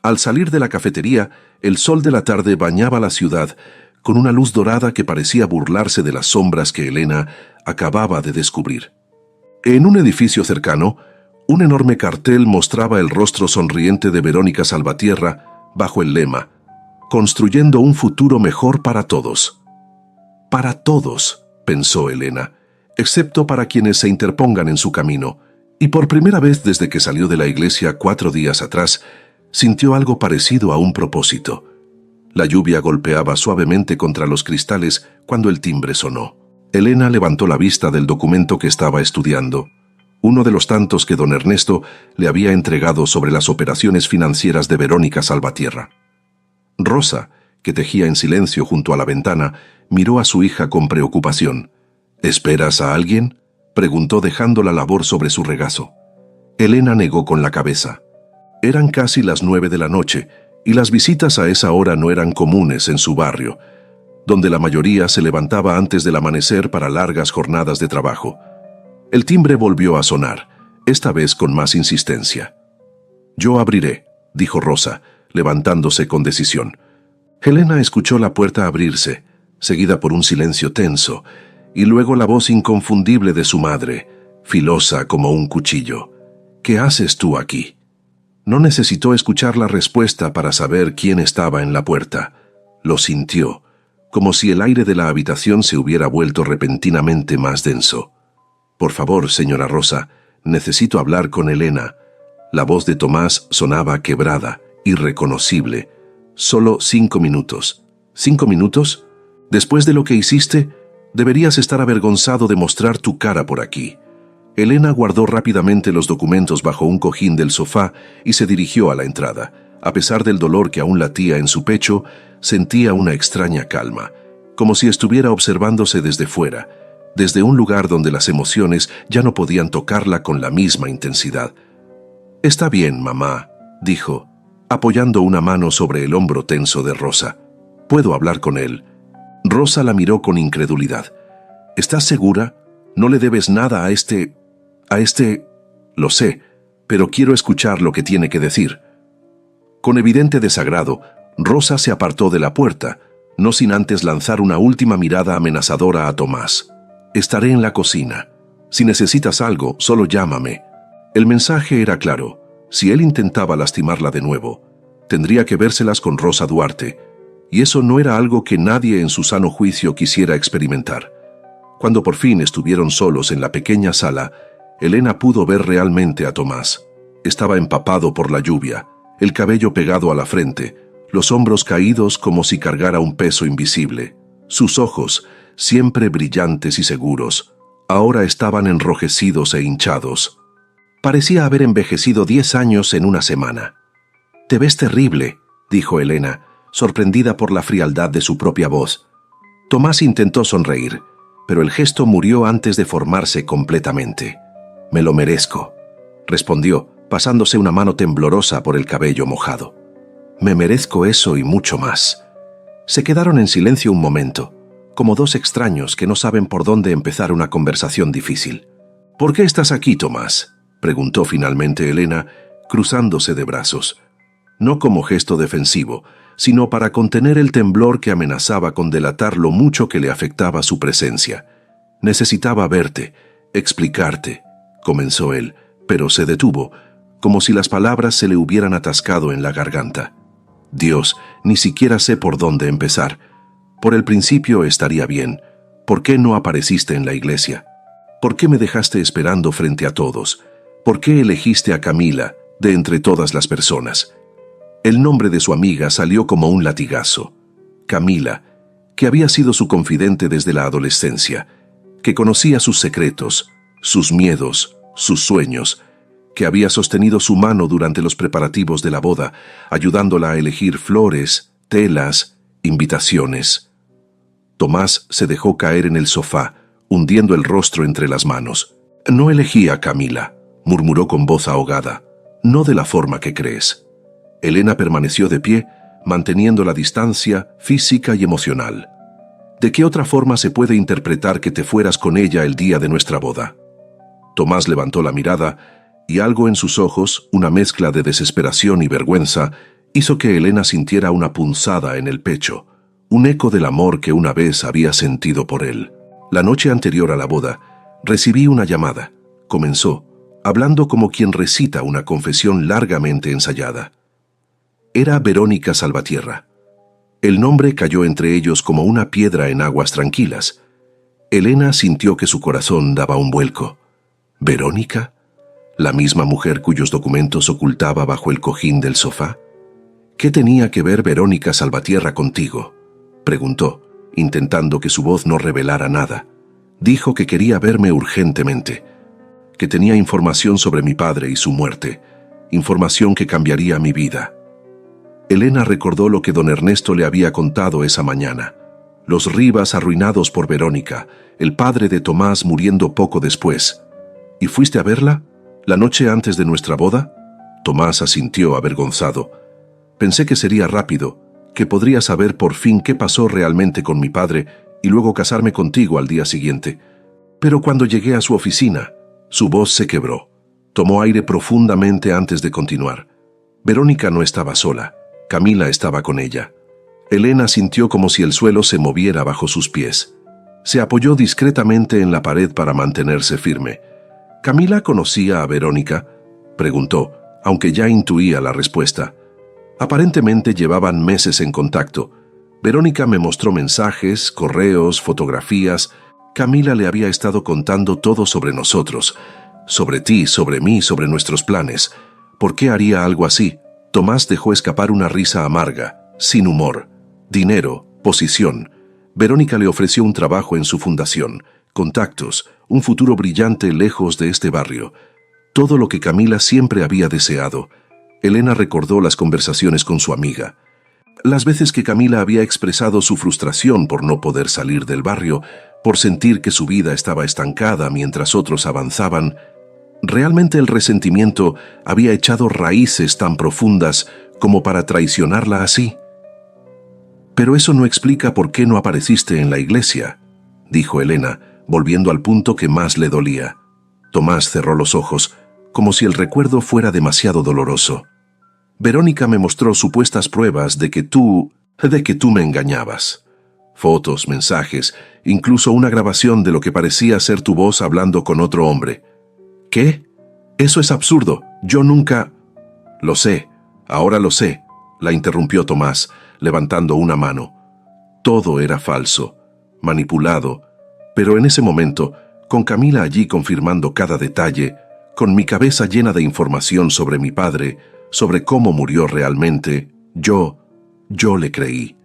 A: Al salir de la cafetería, el sol de la tarde bañaba la ciudad con una luz dorada que parecía burlarse de las sombras que Elena acababa de descubrir. En un edificio cercano, un enorme cartel mostraba el rostro sonriente de Verónica Salvatierra bajo el lema «Construyendo un futuro mejor para todos». Para todos, pensó Elena, excepto para quienes se interpongan en su camino, y por primera vez desde que salió de la iglesia 4 días atrás, sintió algo parecido a un propósito. La lluvia golpeaba suavemente contra los cristales cuando el timbre sonó. Elena levantó la vista del documento que estaba estudiando, uno de los tantos que don Ernesto le había entregado sobre las operaciones financieras de Verónica Salvatierra. Rosa, que tejía en silencio junto a la ventana, miró a su hija con preocupación. «¿Esperas a alguien?», preguntó dejando la labor sobre su regazo. Elena negó con la cabeza. Eran casi las 9 de la noche, y las visitas a esa hora no eran comunes en su barrio, donde la mayoría se levantaba antes del amanecer para largas jornadas de trabajo. El timbre volvió a sonar, esta vez con más insistencia. «Yo abriré», dijo Rosa, levantándose con decisión. Elena escuchó la puerta abrirse, seguida por un silencio tenso, y luego la voz inconfundible de su madre, filosa como un cuchillo. «¿Qué haces tú aquí?». No necesitó escuchar la respuesta para saber quién estaba en la puerta. Lo sintió, como si el aire de la habitación se hubiera vuelto repentinamente más denso. «Por favor, señora Rosa, necesito hablar con Elena». La voz de Tomás sonaba quebrada, irreconocible. «Solo 5 minutos». «¿5 minutos? Después de lo que hiciste, deberías estar avergonzado de mostrar tu cara por aquí». Elena guardó rápidamente los documentos bajo un cojín del sofá y se dirigió a la entrada. A pesar del dolor que aún latía en su pecho, sentía una extraña calma, como si estuviera observándose desde fuera, desde un lugar donde las emociones ya no podían tocarla con la misma intensidad. «Está bien, mamá», dijo, apoyando una mano sobre el hombro tenso de Rosa. «Puedo hablar con él». Rosa la miró con incredulidad. ¿Estás segura? No le debes nada a este... Lo sé, pero quiero escuchar lo que tiene que decir. Con evidente desagrado, Rosa se apartó de la puerta, no sin antes lanzar una última mirada amenazadora a Tomás. Estaré en la cocina. Si necesitas algo, solo llámame. El mensaje era claro. Si él intentaba lastimarla de nuevo, tendría que vérselas con Rosa Duarte, y eso no era algo que nadie en su sano juicio quisiera experimentar. Cuando por fin estuvieron solos en la pequeña sala, Elena pudo ver realmente a Tomás. Estaba empapado por la lluvia, el cabello pegado a la frente, los hombros caídos como si cargara un peso invisible. Sus ojos, siempre brillantes y seguros, ahora estaban enrojecidos e hinchados. Parecía haber envejecido 10 años en una semana. «Te ves terrible», dijo Elena, sorprendida por la frialdad de su propia voz. Tomás intentó sonreír, pero el gesto murió antes de formarse completamente. «Me lo merezco», respondió, pasándose una mano temblorosa por el cabello mojado. «Me merezco eso y mucho más». Se quedaron en silencio un momento, como dos extraños que no saben por dónde empezar una conversación difícil. «¿Por qué estás aquí, Tomás?», preguntó finalmente Elena, cruzándose de brazos. No como gesto defensivo, sino para contener el temblor que amenazaba con delatar lo mucho que le afectaba su presencia. «Necesitaba verte, explicarte», comenzó él, pero se detuvo, como si las palabras se le hubieran atascado en la garganta. «Dios, ni siquiera sé por dónde empezar. Por el principio estaría bien. ¿Por qué no apareciste en la iglesia? ¿Por qué me dejaste esperando frente a todos? ¿Por qué elegiste a Camila de entre todas las personas?» El nombre de su amiga salió como un latigazo. Camila, que había sido su confidente desde la adolescencia, que conocía sus secretos, sus miedos, sus sueños, que había sostenido su mano durante los preparativos de la boda, ayudándola a elegir flores, telas, invitaciones. Tomás se dejó caer en el sofá, hundiendo el rostro entre las manos. «No elegí a Camila», murmuró con voz ahogada. «No de la forma que crees». Elena permaneció de pie, manteniendo la distancia física y emocional. ¿De qué otra forma se puede interpretar que te fueras con ella el día de nuestra boda? Tomás levantó la mirada y algo en sus ojos, una mezcla de desesperación y vergüenza, hizo que Elena sintiera una punzada en el pecho, un eco del amor que una vez había sentido por él. La noche anterior a la boda, recibí una llamada. Comenzó, hablando como quien recita una confesión largamente ensayada. Era Verónica Salvatierra. El nombre cayó entre ellos como una piedra en aguas tranquilas. Elena sintió que su corazón daba un vuelco. ¿Verónica? ¿La misma mujer cuyos documentos ocultaba bajo el cojín del sofá? ¿Qué tenía que ver Verónica Salvatierra contigo?, preguntó, intentando que su voz no revelara nada. Dijo que quería verme urgentemente, que tenía información sobre mi padre y su muerte, información que cambiaría mi vida. Elena recordó lo que don Ernesto le había contado esa mañana. Los Rivas arruinados por Verónica, el padre de Tomás muriendo poco después. ¿Y fuiste a verla? ¿La noche antes de nuestra boda? Tomás asintió avergonzado. Pensé que sería rápido, que podría saber por fin qué pasó realmente con mi padre y luego casarme contigo al día siguiente. Pero cuando llegué a su oficina, su voz se quebró. Tomó aire profundamente antes de continuar. Verónica no estaba sola. Camila estaba con ella. Elena sintió como si el suelo se moviera bajo sus pies. Se apoyó discretamente en la pared para mantenerse firme. ¿Camila conocía a Verónica?, preguntó, aunque ya intuía la respuesta. Aparentemente llevaban meses en contacto. Verónica me mostró mensajes, correos, fotografías. Camila le había estado contando todo sobre nosotros, sobre ti, sobre mí, sobre nuestros planes. ¿Por qué haría algo así? Tomás dejó escapar una risa amarga, sin humor. Dinero, posición. Verónica le ofreció un trabajo en su fundación, contactos, un futuro brillante lejos de este barrio. Todo lo que Camila siempre había deseado. Elena recordó las conversaciones con su amiga. Las veces que Camila había expresado su frustración por no poder salir del barrio, por sentir que su vida estaba estancada mientras otros avanzaban. Realmente el resentimiento había echado raíces tan profundas como para traicionarla así. «Pero eso no explica por qué no apareciste en la iglesia», dijo Elena, volviendo al punto que más le dolía. Tomás cerró los ojos, como si el recuerdo fuera demasiado doloroso. Verónica me mostró supuestas pruebas de que tú me engañabas. Fotos, mensajes, incluso una grabación de lo que parecía ser tu voz hablando con otro hombre. ¿Qué? Eso es absurdo. Yo nunca... Lo sé, ahora lo sé, la interrumpió Tomás, levantando una mano. Todo era falso, manipulado, pero en ese momento, con Camila allí confirmando cada detalle, con mi cabeza llena de información sobre mi padre, sobre cómo murió realmente, yo le creí.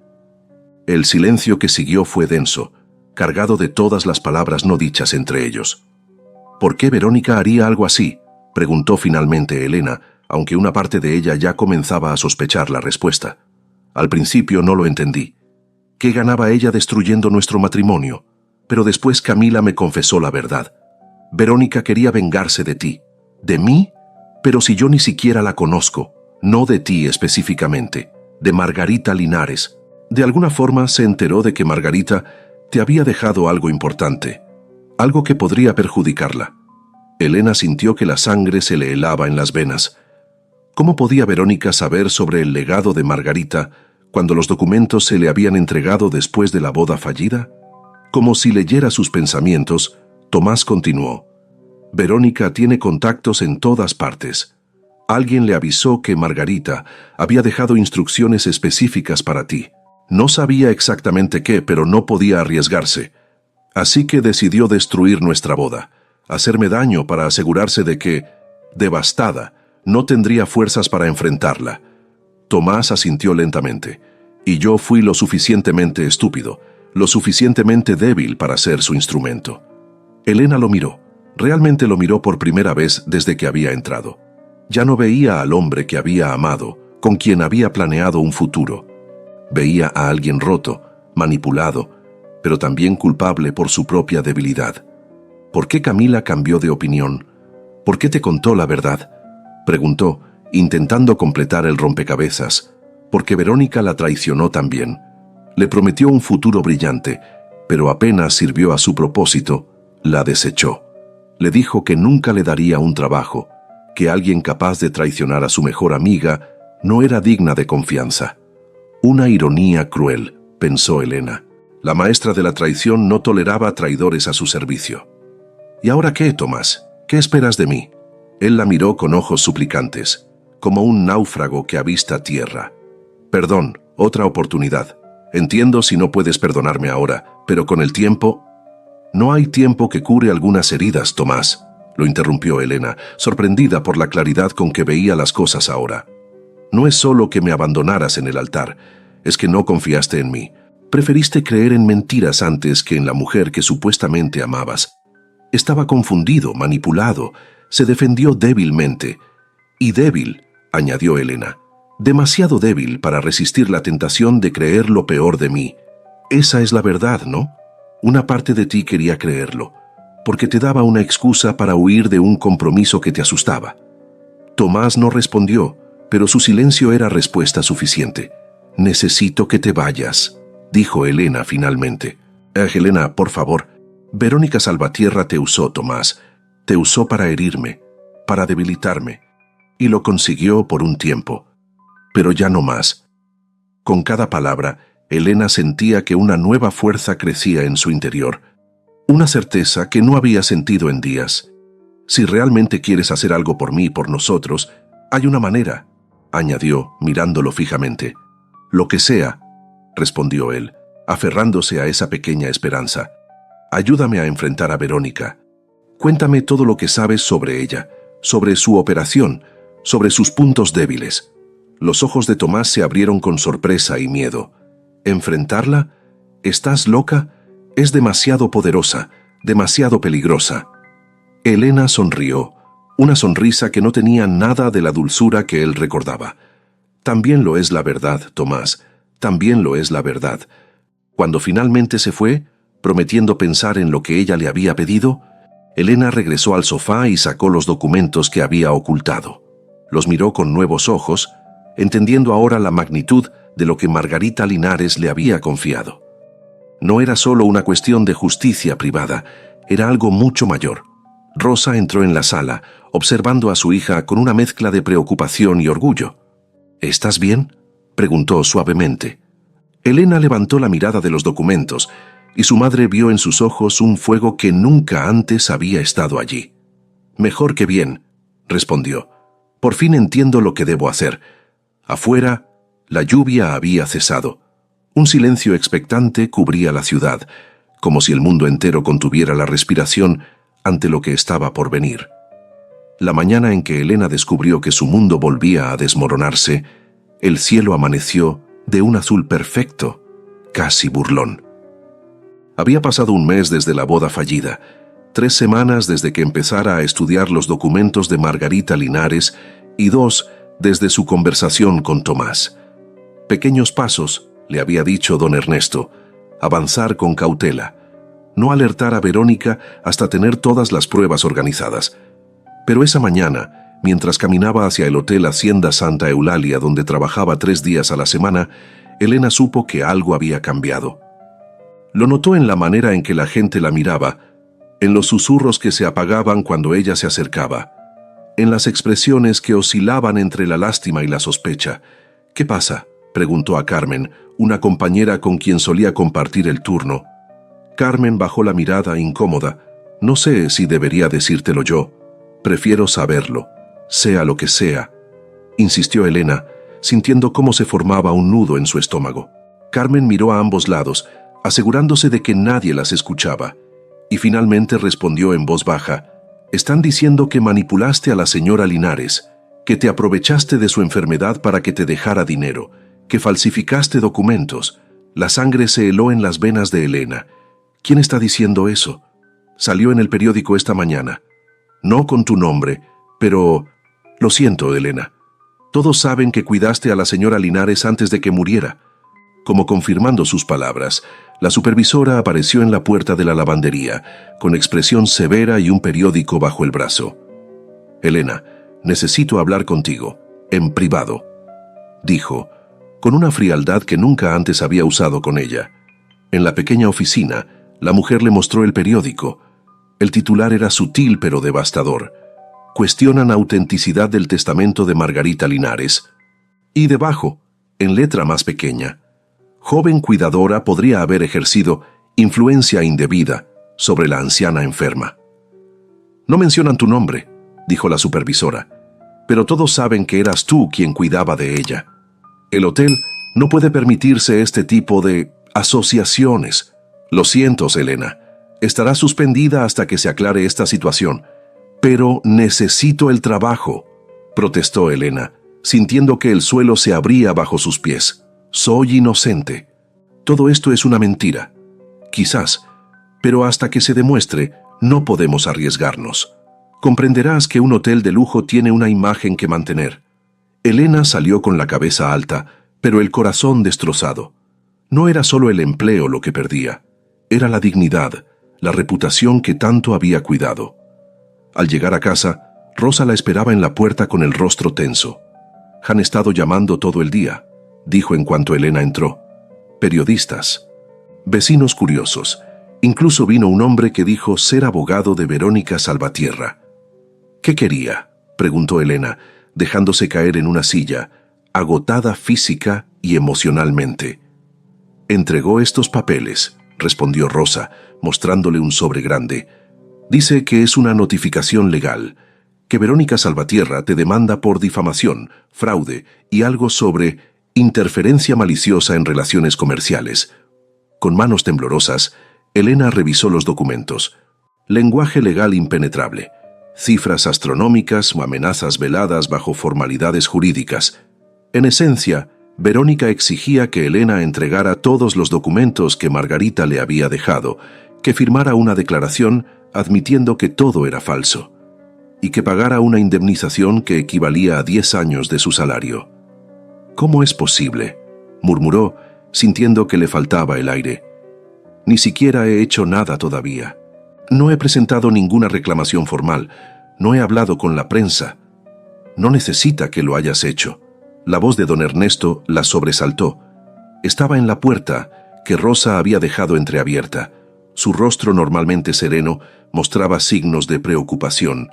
A: El silencio que siguió fue denso, cargado de todas las palabras no dichas entre ellos. ¿Por qué Verónica haría algo así?, preguntó finalmente Elena, aunque una parte de ella ya comenzaba a sospechar la respuesta. Al principio no lo entendí. ¿Qué ganaba ella destruyendo nuestro matrimonio? Pero después Camila me confesó la verdad. Verónica quería vengarse de ti. ¿De mí? Pero si yo ni siquiera la conozco. No de ti específicamente, de Margarita Linares. De alguna forma se enteró de que Margarita te había dejado algo importante, algo que podría perjudicarla. Elena sintió que la sangre se le helaba en las venas. ¿Cómo podía Verónica saber sobre el legado de Margarita cuando los documentos se le habían entregado después de la boda fallida? Como si leyera sus pensamientos, Tomás continuó. Verónica tiene contactos en todas partes. Alguien le avisó que Margarita había dejado instrucciones específicas para ti. No sabía exactamente qué, pero no podía arriesgarse. Así que decidió destruir nuestra boda, hacerme daño para asegurarse de que, devastada, no tendría fuerzas para enfrentarla. Tomás asintió lentamente, y yo fui lo suficientemente estúpido, lo suficientemente débil para ser su instrumento. Elena lo miró, realmente lo miró por primera vez desde que había entrado. Ya no veía al hombre que había amado, con quien había planeado un futuro. Veía a alguien roto, manipulado, pero también culpable por su propia debilidad. ¿Por qué Camila cambió de opinión? ¿Por qué te contó la verdad?, preguntó, intentando completar el rompecabezas. Porque Verónica la traicionó también. Le prometió un futuro brillante, pero apenas sirvió a su propósito, la desechó. Le dijo que nunca le daría un trabajo, que alguien capaz de traicionar a su mejor amiga no era digna de confianza. Una ironía cruel, pensó Elena. La maestra de la traición no toleraba traidores a su servicio. ¿Y ahora qué, Tomás? ¿Qué esperas de mí? Él la miró con ojos suplicantes, como un náufrago que avista tierra. Perdón, otra oportunidad. Entiendo si no puedes perdonarme ahora, pero con el tiempo... No hay tiempo que cure algunas heridas, Tomás, lo interrumpió Elena, sorprendida por la claridad con que veía las cosas ahora. No es solo que me abandonaras en el altar, es que no confiaste en mí. Preferiste creer en mentiras antes que en la mujer que supuestamente amabas. Estaba confundido, manipulado, se defendió débilmente. Y débil, añadió Elena, demasiado débil para resistir la tentación de creer lo peor de mí. Esa es la verdad, ¿no? Una parte de ti quería creerlo, porque te daba una excusa para huir de un compromiso que te asustaba. Tomás no respondió, pero su silencio era respuesta suficiente. Necesito que te vayas, dijo Elena finalmente. Elena, por favor. Verónica Salvatierra te usó, Tomás. Te usó para herirme, para debilitarme, y lo consiguió por un tiempo. Pero ya no más. Con cada palabra, Elena sentía que una nueva fuerza crecía en su interior, una certeza que no había sentido en días. Si realmente quieres hacer algo por mí y por nosotros, hay una manera, añadió, mirándolo fijamente. Lo que sea, respondió él, aferrándose a esa pequeña esperanza. Ayúdame a enfrentar a Verónica. Cuéntame todo lo que sabes sobre ella, sobre su operación, sobre sus puntos débiles. Los ojos de Tomás se abrieron con sorpresa y miedo. ¿Enfrentarla? ¿Estás loca? Es demasiado poderosa, demasiado peligrosa. Elena sonrió, una sonrisa que no tenía nada de la dulzura que él recordaba. También lo es la verdad, Tomás, también lo es la verdad. Cuando finalmente se fue, prometiendo pensar en lo que ella le había pedido, Elena regresó al sofá y sacó los documentos que había ocultado. Los miró con nuevos ojos, entendiendo ahora la magnitud de lo que Margarita Linares le había confiado. No era solo una cuestión de justicia privada, era algo mucho mayor. Rosa entró en la sala, observando a su hija con una mezcla de preocupación y orgullo. ¿Estás bien?, preguntó suavemente. Elena levantó la mirada de los documentos, y su madre vio en sus ojos un fuego que nunca antes había estado allí. «Mejor que bien», respondió. «Por fin entiendo lo que debo hacer». Afuera, la lluvia había cesado. Un silencio expectante cubría la ciudad, como si el mundo entero contuviera la respiración ante lo que estaba por venir. La mañana en que Elena descubrió que su mundo volvía a desmoronarse, el cielo amaneció de un azul perfecto, casi burlón. Había pasado un mes desde la boda fallida, 3 semanas desde que empezara a estudiar los documentos de Margarita Linares y 2 desde su conversación con Tomás. Pequeños pasos, le había dicho don Ernesto, avanzar con cautela, no alertar a Verónica hasta tener todas las pruebas organizadas. Pero esa mañana, mientras caminaba hacia el Hotel Hacienda Santa Eulalia, donde trabajaba 3 días a la semana, Elena supo que algo había cambiado. Lo notó en la manera en que la gente la miraba, en los susurros que se apagaban cuando ella se acercaba, en las expresiones que oscilaban entre la lástima y la sospecha. «¿Qué pasa?», preguntó a Carmen, una compañera con quien solía compartir el turno. Carmen bajó la mirada incómoda. «No sé si debería decírtelo yo. Prefiero saberlo, sea lo que sea», insistió Elena, sintiendo cómo se formaba un nudo en su estómago. Carmen miró a ambos lados, asegurándose de que nadie las escuchaba, y finalmente respondió en voz baja: «Están diciendo que manipulaste a la señora Linares, que te aprovechaste de su enfermedad para que te dejara dinero, que falsificaste documentos». La sangre se heló en las venas de Elena. «¿Quién está diciendo eso? Salió en el periódico esta mañana. No con tu nombre, pero... Lo siento, Elena. Todos saben que cuidaste a la señora Linares antes de que muriera». Como confirmando sus palabras, la supervisora apareció en la puerta de la lavandería, con expresión severa y un periódico bajo el brazo. «Elena, necesito hablar contigo, en privado», dijo, con una frialdad que nunca antes había usado con ella. En la pequeña oficina, la mujer le mostró el periódico. El titular era sutil pero devastador: «Cuestionan autenticidad del testamento de Margarita Linares». Y debajo, en letra más pequeña: «Joven cuidadora podría haber ejercido influencia indebida sobre la anciana enferma». «No mencionan tu nombre», dijo la supervisora, «pero todos saben que eras tú quien cuidaba de ella. El hotel no puede permitirse este tipo de asociaciones». «Lo siento, Elena. Estará suspendida hasta que se aclare esta situación». «Pero necesito el trabajo», protestó Elena, sintiendo que el suelo se abría bajo sus pies. «Soy inocente. Todo esto es una mentira. Quizás, pero hasta que se demuestre, no podemos arriesgarnos. Comprenderás que un hotel de lujo tiene una imagen que mantener». Elena salió con la cabeza alta, pero el corazón destrozado. No era solo el empleo lo que perdía, era la dignidad, la reputación que tanto había cuidado. Al llegar a casa, Rosa la esperaba en la puerta con el rostro tenso. «Han estado llamando todo el día», dijo en cuanto Elena entró. «Periodistas, vecinos curiosos. Incluso vino un hombre que dijo ser abogado de Verónica Salvatierra». «¿Qué quería?», preguntó Elena, dejándose caer en una silla, agotada física y emocionalmente. «Entregó estos papeles», respondió Rosa, mostrándole un sobre grande. «Dice que es una notificación legal, que Verónica Salvatierra te demanda por difamación, fraude y algo sobre interferencia maliciosa en relaciones comerciales». Con manos temblorosas, Elena revisó los documentos. Lenguaje legal impenetrable, cifras astronómicas o amenazas veladas bajo formalidades jurídicas. En esencia, Verónica exigía que Elena entregara todos los documentos que Margarita le había dejado, que firmara una declaración admitiendo que todo era falso, y que pagara una indemnización que equivalía a 10 años de su salario. «¿Cómo es posible?», murmuró, sintiendo que le faltaba el aire. «Ni siquiera he hecho nada todavía. No he presentado ninguna reclamación formal, no he hablado con la prensa». «No necesita que lo hayas hecho». La voz de don Ernesto la sobresaltó. Estaba en la puerta, que Rosa había dejado entreabierta. Su rostro, normalmente sereno, mostraba signos de preocupación.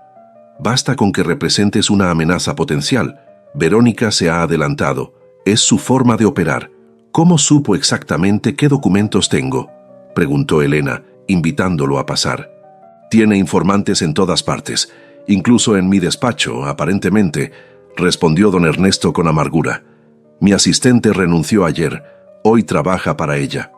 A: «Basta con que representes una amenaza potencial. Verónica se ha adelantado. Es su forma de operar. ¿Cómo supo exactamente qué documentos tengo?», preguntó Elena, invitándolo a pasar. «Tiene informantes en todas partes, incluso en mi despacho, aparentemente», respondió don Ernesto con amargura. «Mi asistente renunció ayer. Hoy trabaja para ella».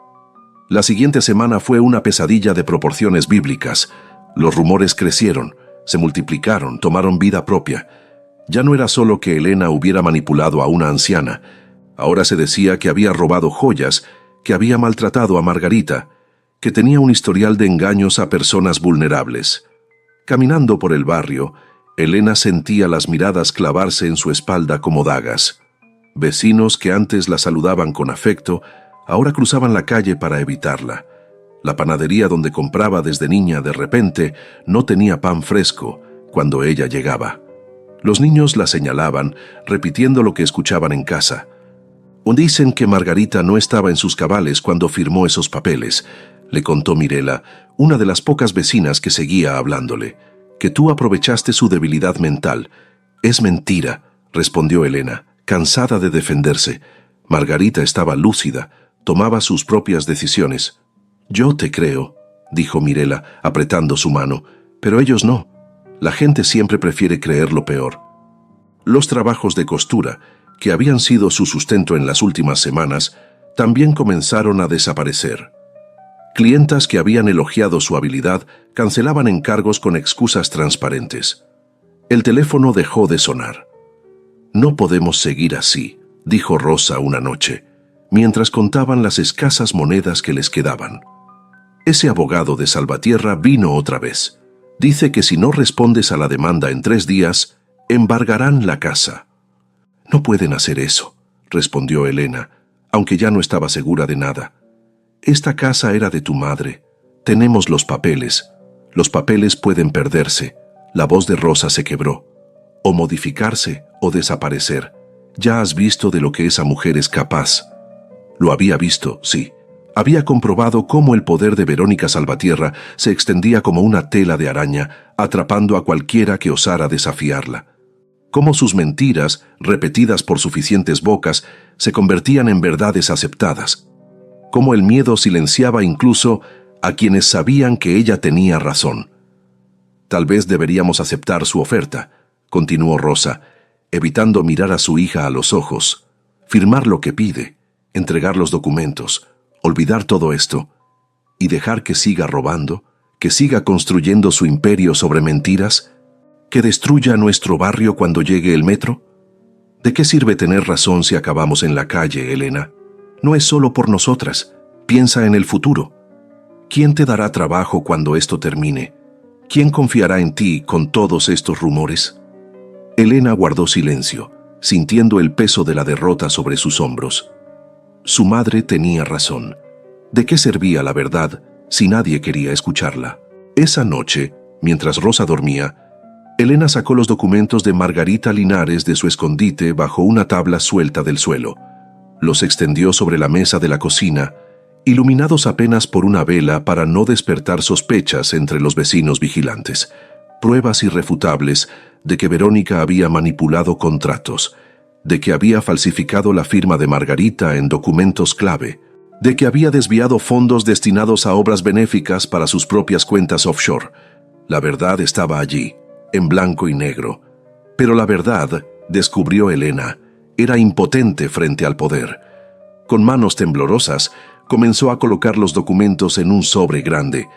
A: La siguiente semana fue una pesadilla de proporciones bíblicas. Los rumores crecieron, se multiplicaron, tomaron vida propia. Ya no era solo que Elena hubiera manipulado a una anciana. Ahora se decía que había robado joyas, que había maltratado a Margarita, que tenía un historial de engaños a personas vulnerables. Caminando por el barrio, Elena sentía las miradas clavarse en su espalda como dagas. Vecinos que antes la saludaban con afecto, ahora cruzaban la calle para evitarla. La panadería donde compraba desde niña de repente no tenía pan fresco cuando ella llegaba. Los niños la señalaban, repitiendo lo que escuchaban en casa. «Dicen que Margarita no estaba en sus cabales cuando firmó esos papeles», le contó Mirela, una de las pocas vecinas que seguía hablándole, «que tú aprovechaste su debilidad mental». «Es mentira», respondió Elena, cansada de defenderse. Margarita estaba lúcida, tomaba sus propias decisiones. «Yo te creo», dijo Mirela, apretando su mano, «pero ellos no. La gente siempre prefiere creer lo peor». Los trabajos de costura, que habían sido su sustento en las últimas semanas, también comenzaron a desaparecer. Clientas que habían elogiado su habilidad cancelaban encargos con excusas transparentes. El teléfono dejó de sonar. «No podemos seguir así», dijo Rosa una noche, mientras contaban las escasas monedas que les quedaban. «Ese abogado de Salvatierra vino otra vez. Dice que si no respondes a la demanda en 3 días, embargarán la casa». «No pueden hacer eso», respondió Elena, aunque ya no estaba segura de nada. «Esta casa era de tu madre. Tenemos los papeles. Los papeles pueden perderse». La voz de Rosa se quebró. «O modificarse o desaparecer. Ya has visto de lo que esa mujer es capaz». Lo había visto, sí. Había comprobado cómo el poder de Verónica Salvatierra se extendía como una tela de araña, atrapando a cualquiera que osara desafiarla. Cómo sus mentiras, repetidas por suficientes bocas, se convertían en verdades aceptadas. Cómo el miedo silenciaba incluso a quienes sabían que ella tenía razón. «Tal vez deberíamos aceptar su oferta», continuó Rosa, evitando mirar a su hija a los ojos. «Firmar lo que pide, entregar los documentos, olvidar todo esto y dejar que siga robando, que siga construyendo su imperio sobre mentiras, que destruya nuestro barrio cuando llegue el metro. ¿De qué sirve tener razón si acabamos en la calle, Elena? No es solo por nosotras, piensa en el futuro. ¿Quién te dará trabajo cuando esto termine? ¿Quién confiará en ti con todos estos rumores?» Elena guardó silencio, sintiendo el peso de la derrota sobre sus hombros. Su madre tenía razón. ¿De qué servía la verdad si nadie quería escucharla? Esa noche, mientras Rosa dormía, Elena sacó los documentos de Margarita Linares de su escondite bajo una tabla suelta del suelo. Los extendió sobre la mesa de la cocina, iluminados apenas por una vela para no despertar sospechas entre los vecinos vigilantes. Pruebas irrefutables de que Verónica había manipulado contratos, de que había falsificado la firma de Margarita en documentos clave, de que había desviado fondos destinados a obras benéficas para sus propias cuentas offshore. La verdad estaba allí, en blanco y negro. Pero la verdad, descubrió Elena, era impotente frente al poder. Con manos temblorosas, comenzó a colocar los documentos en un sobre grande.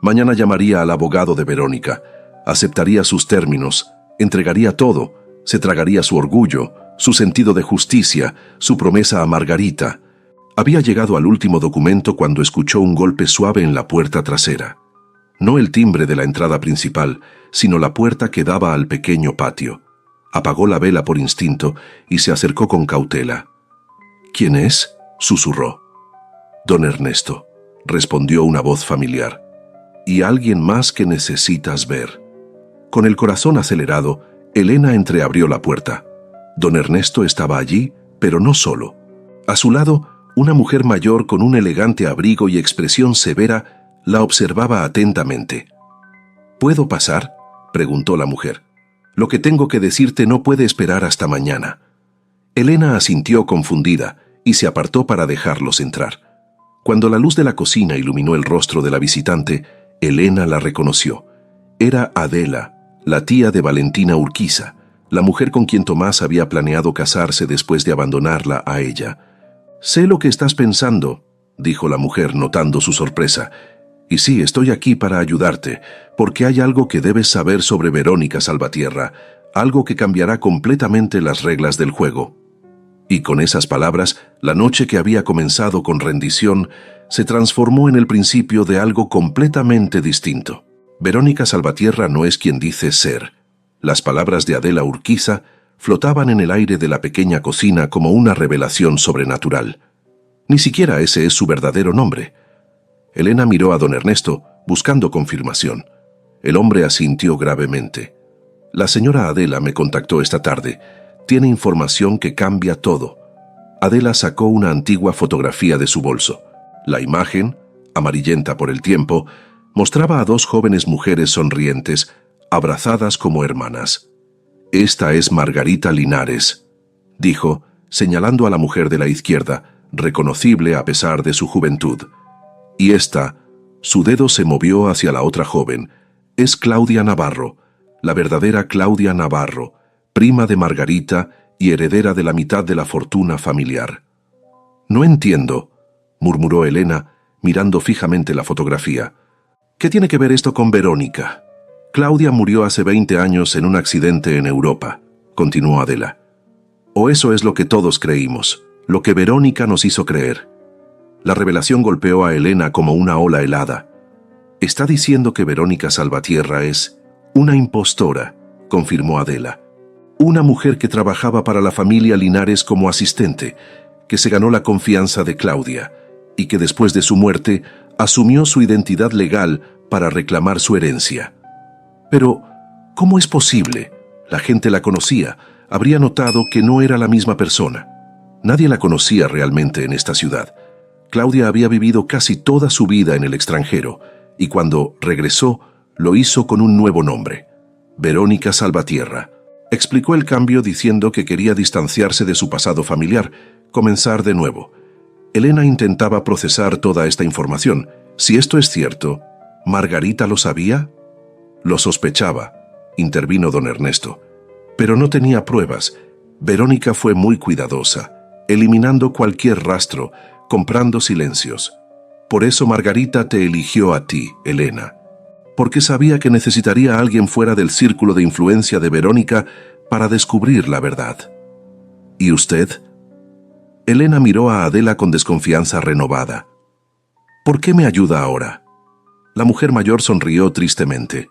A: Mañana llamaría al abogado de Verónica, aceptaría sus términos, entregaría todo, se tragaría su orgullo, su sentido de justicia, su promesa a Margarita. Había llegado al último documento cuando escuchó un golpe suave en la puerta trasera. No el timbre de la entrada principal, sino la puerta que daba al pequeño patio. Apagó la vela por instinto y se acercó con cautela. «¿Quién es?», susurró. «Don Ernesto», respondió una voz familiar. «Y alguien más que necesitas ver». Con el corazón acelerado, Elena entreabrió la puerta. Don Ernesto estaba allí, pero no solo. A su lado, una mujer mayor con un elegante abrigo y expresión severa la observaba atentamente. ¿Puedo pasar?, preguntó la mujer. Lo que tengo que decirte no puede esperar hasta mañana. Elena asintió confundida y se apartó para dejarlos entrar. Cuando la luz de la cocina iluminó el rostro de la visitante, Elena la reconoció. Era Adela, la tía de Valentina Urquiza, la mujer con quien Tomás había planeado casarse después de abandonarla a ella. «Sé lo que estás pensando», dijo la mujer notando su sorpresa. «Y sí, estoy aquí para ayudarte, porque hay algo que debes saber sobre Verónica Salvatierra, algo que cambiará completamente las reglas del juego». Y con esas palabras, la noche que había comenzado con rendición se transformó en el principio de algo completamente distinto. Verónica Salvatierra no es quien dice ser. Las palabras de Adela Urquiza flotaban en el aire de la pequeña cocina como una revelación sobrenatural. Ni siquiera ese es su verdadero nombre. Elena miró a don Ernesto, buscando confirmación. El hombre asintió gravemente. «La señora Adela me contactó esta tarde. Tiene información que cambia todo». Adela sacó una antigua fotografía de su bolso. La imagen, amarillenta por el tiempo, mostraba a dos jóvenes mujeres sonrientes, abrazadas como hermanas. «Esta es Margarita Linares», dijo, señalando a la mujer de la izquierda, reconocible a pesar de su juventud. «Y esta», su dedo se movió hacia la otra joven, «es Claudia Navarro, la verdadera Claudia Navarro, prima de Margarita y heredera de la mitad de la fortuna familiar». «No entiendo», murmuró Elena, mirando fijamente la fotografía. «¿Qué tiene que ver esto con Verónica?» «Claudia murió hace 20 años en un accidente en Europa», continuó Adela. «O eso es lo que todos creímos, lo que Verónica nos hizo creer». La revelación golpeó a Elena como una ola helada. «Está diciendo que Verónica Salvatierra es una impostora», confirmó Adela. «Una mujer que trabajaba para la familia Linares como asistente, que se ganó la confianza de Claudia y que después de su muerte asumió su identidad legal para reclamar su herencia». «Pero, ¿cómo es posible? La gente la conocía, habría notado que no era la misma persona. Nadie la conocía realmente en esta ciudad. Claudia había vivido casi toda su vida en el extranjero, y cuando regresó, lo hizo con un nuevo nombre, Verónica Salvatierra». Explicó el cambio diciendo que quería distanciarse de su pasado familiar, comenzar de nuevo. Elena intentaba procesar toda esta información. Si esto es cierto, ¿Margarita lo sabía? «Lo sospechaba», intervino don Ernesto. «Pero no tenía pruebas. Verónica fue muy cuidadosa, eliminando cualquier rastro, comprando silencios. Por eso Margarita te eligió a ti, Elena. Porque sabía que necesitaría a alguien fuera del círculo de influencia de Verónica para descubrir la verdad». «¿Y usted?». Elena miró a Adela con desconfianza renovada. «¿Por qué me ayuda ahora?». La mujer mayor sonrió tristemente.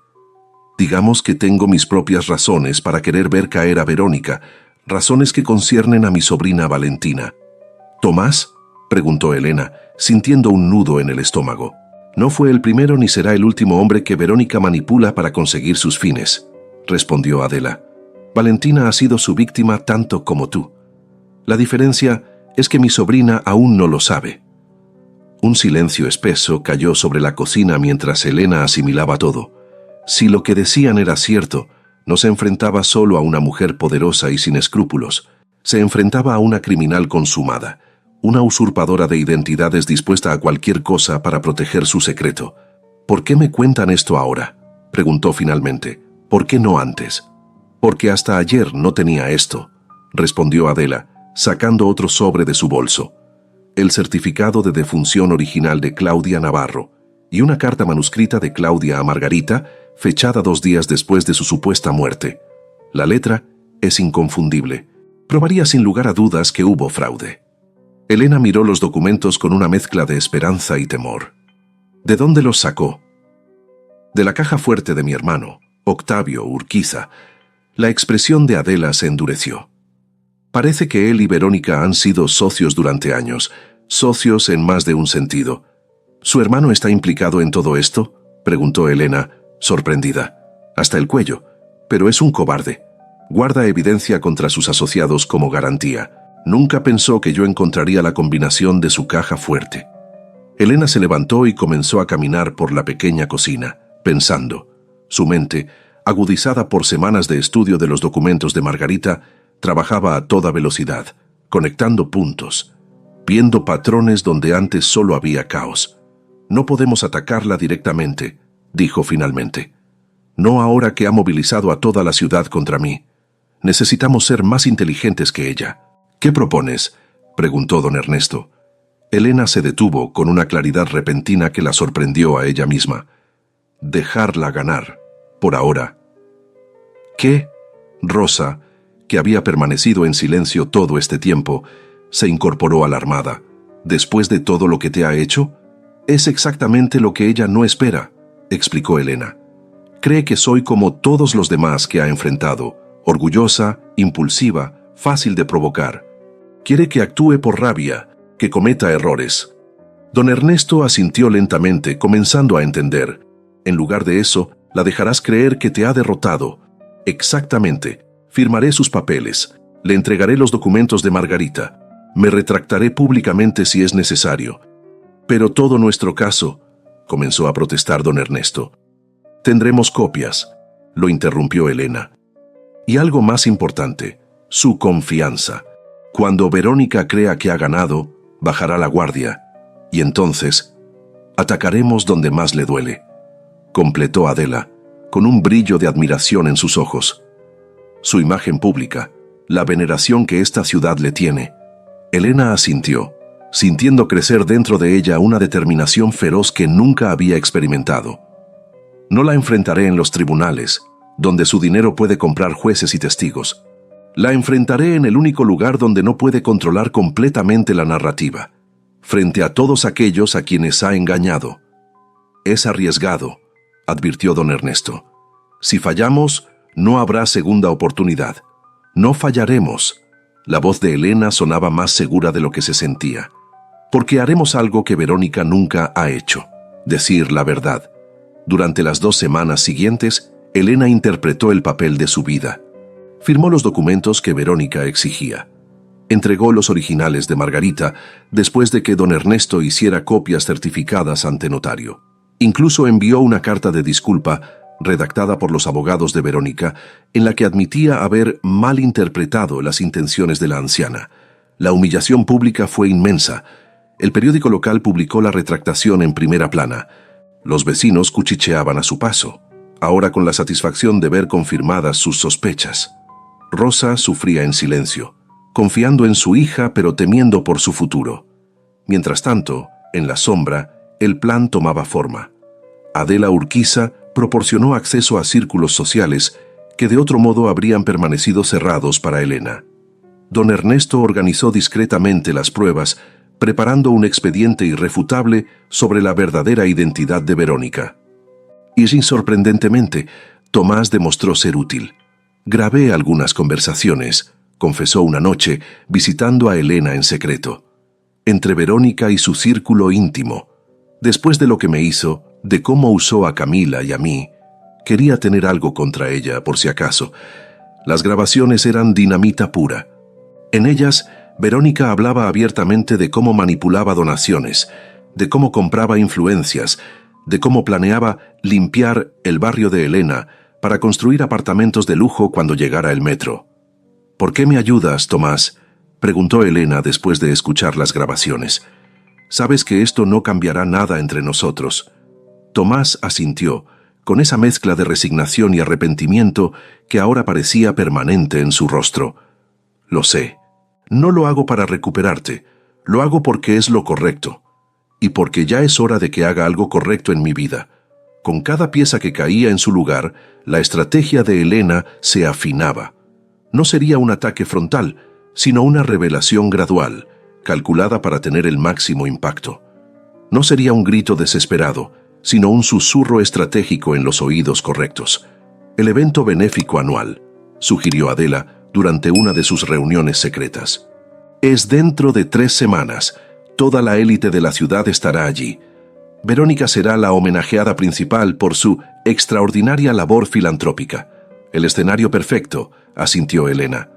A: «Digamos que tengo mis propias razones para querer ver caer a Verónica, razones que conciernen a mi sobrina Valentina». «¿Tomás?», preguntó Elena, sintiendo un nudo en el estómago. «No fue el primero ni será el último hombre que Verónica manipula para conseguir sus fines», respondió Adela. «Valentina ha sido su víctima tanto como tú. La diferencia es que mi sobrina aún no lo sabe». Un silencio espeso cayó sobre la cocina mientras Elena asimilaba todo. Si lo que decían era cierto, no se enfrentaba solo a una mujer poderosa y sin escrúpulos, se enfrentaba a una criminal consumada, una usurpadora de identidades dispuesta a cualquier cosa para proteger su secreto. «¿Por qué me cuentan esto ahora?», preguntó finalmente. «¿Por qué no antes?». «Porque hasta ayer no tenía esto», respondió Adela, sacando otro sobre de su bolso. El certificado de defunción original de Claudia Navarro y una carta manuscrita de Claudia a Margarita, fechada 2 días después de su supuesta muerte. La letra es inconfundible. Probaría sin lugar a dudas que hubo fraude. Elena miró los documentos con una mezcla de esperanza y temor. ¿De dónde los sacó? «De la caja fuerte de mi hermano, Octavio Urquiza». La expresión de Adela se endureció. Parece que él y Verónica han sido socios durante años, socios en más de un sentido. ¿Su hermano está implicado en todo esto?, preguntó Elena, sorprendida. «Hasta el cuello. Pero es un cobarde. Guarda evidencia contra sus asociados como garantía. Nunca pensó que yo encontraría la combinación de su caja fuerte». Elena se levantó y comenzó a caminar por la pequeña cocina, pensando. Su mente, agudizada por semanas de estudio de los documentos de Margarita, trabajaba a toda velocidad, conectando puntos, viendo patrones donde antes solo había caos. No podemos atacarla directamente, dijo finalmente. No ahora que ha movilizado a toda la ciudad contra mí. Necesitamos ser más inteligentes que ella. ¿Qué propones?, preguntó don Ernesto. Elena se detuvo con una claridad repentina que la sorprendió a ella misma. Dejarla ganar, por ahora. ¿Qué? Rosa, que había permanecido en silencio todo este tiempo, se incorporó alarmada. ¿Después de todo lo que te ha hecho? Es exactamente lo que ella no espera, explicó Elena. Cree que soy como todos los demás que ha enfrentado, orgullosa, impulsiva, fácil de provocar. Quiere que actúe por rabia, que cometa errores. Don Ernesto asintió lentamente, comenzando a entender. En lugar de eso, la dejarás creer que te ha derrotado. Exactamente. Firmaré sus papeles. Le entregaré los documentos de Margarita. Me retractaré públicamente si es necesario. Pero todo nuestro caso, comenzó a protestar don Ernesto. Tendremos copias, lo interrumpió Elena. Y algo más importante, su confianza. Cuando Verónica crea que ha ganado, bajará la guardia, y entonces atacaremos donde más le duele, completó Adela, con un brillo de admiración en sus ojos. Su imagen pública, la veneración que esta ciudad le tiene. Elena asintió, sintiendo crecer dentro de ella una determinación feroz que nunca había experimentado. No la enfrentaré en los tribunales, donde su dinero puede comprar jueces y testigos. La enfrentaré en el único lugar donde no puede controlar completamente la narrativa, frente a todos aquellos a quienes ha engañado. Es arriesgado, advirtió don Ernesto. Si fallamos, no habrá segunda oportunidad. No fallaremos. La voz de Elena sonaba más segura de lo que se sentía. Porque haremos algo que Verónica nunca ha hecho, decir la verdad. Durante las 2 semanas siguientes, Elena interpretó el papel de su vida. Firmó los documentos que Verónica exigía. Entregó los originales de Margarita después de que don Ernesto hiciera copias certificadas ante notario. Incluso envió una carta de disculpa, redactada por los abogados de Verónica, en la que admitía haber malinterpretado las intenciones de la anciana. La humillación pública fue inmensa. El periódico local publicó la retractación en primera plana. Los vecinos cuchicheaban a su paso, ahora con la satisfacción de ver confirmadas sus sospechas. Rosa sufría en silencio, confiando en su hija pero temiendo por su futuro. Mientras tanto, en la sombra, el plan tomaba forma. Adela Urquiza proporcionó acceso a círculos sociales que de otro modo habrían permanecido cerrados para Elena. Don Ernesto organizó discretamente las pruebas, preparando un expediente irrefutable sobre la verdadera identidad de Verónica. Y sorprendentemente, Tomás demostró ser útil. Grabé algunas conversaciones, confesó una noche, visitando a Elena en secreto, entre Verónica y su círculo íntimo. Después de lo que me hizo, de cómo usó a Camila y a mí, quería tener algo contra ella, por si acaso. Las grabaciones eran dinamita pura. En ellas, Verónica hablaba abiertamente de cómo manipulaba donaciones, de cómo compraba influencias, de cómo planeaba limpiar el barrio de Elena para construir apartamentos de lujo cuando llegara el metro. ¿Por qué me ayudas, Tomás?, preguntó Elena después de escuchar las grabaciones. Sabes que esto no cambiará nada entre nosotros. Tomás asintió, con esa mezcla de resignación y arrepentimiento que ahora parecía permanente en su rostro. Lo sé. No lo hago para recuperarte. Lo hago porque es lo correcto. Y porque ya es hora de que haga algo correcto en mi vida. Con cada pieza que caía en su lugar, la estrategia de Elena se afinaba. No sería un ataque frontal, sino una revelación gradual, calculada para tener el máximo impacto. No sería un grito desesperado, sino un susurro estratégico en los oídos correctos. El evento benéfico anual, sugirió Adela durante una de sus reuniones secretas. Es dentro de 3 semanas. Toda la élite de la ciudad estará allí. Verónica será la homenajeada principal por su extraordinaria labor filantrópica. El escenario perfecto, asintió Elena.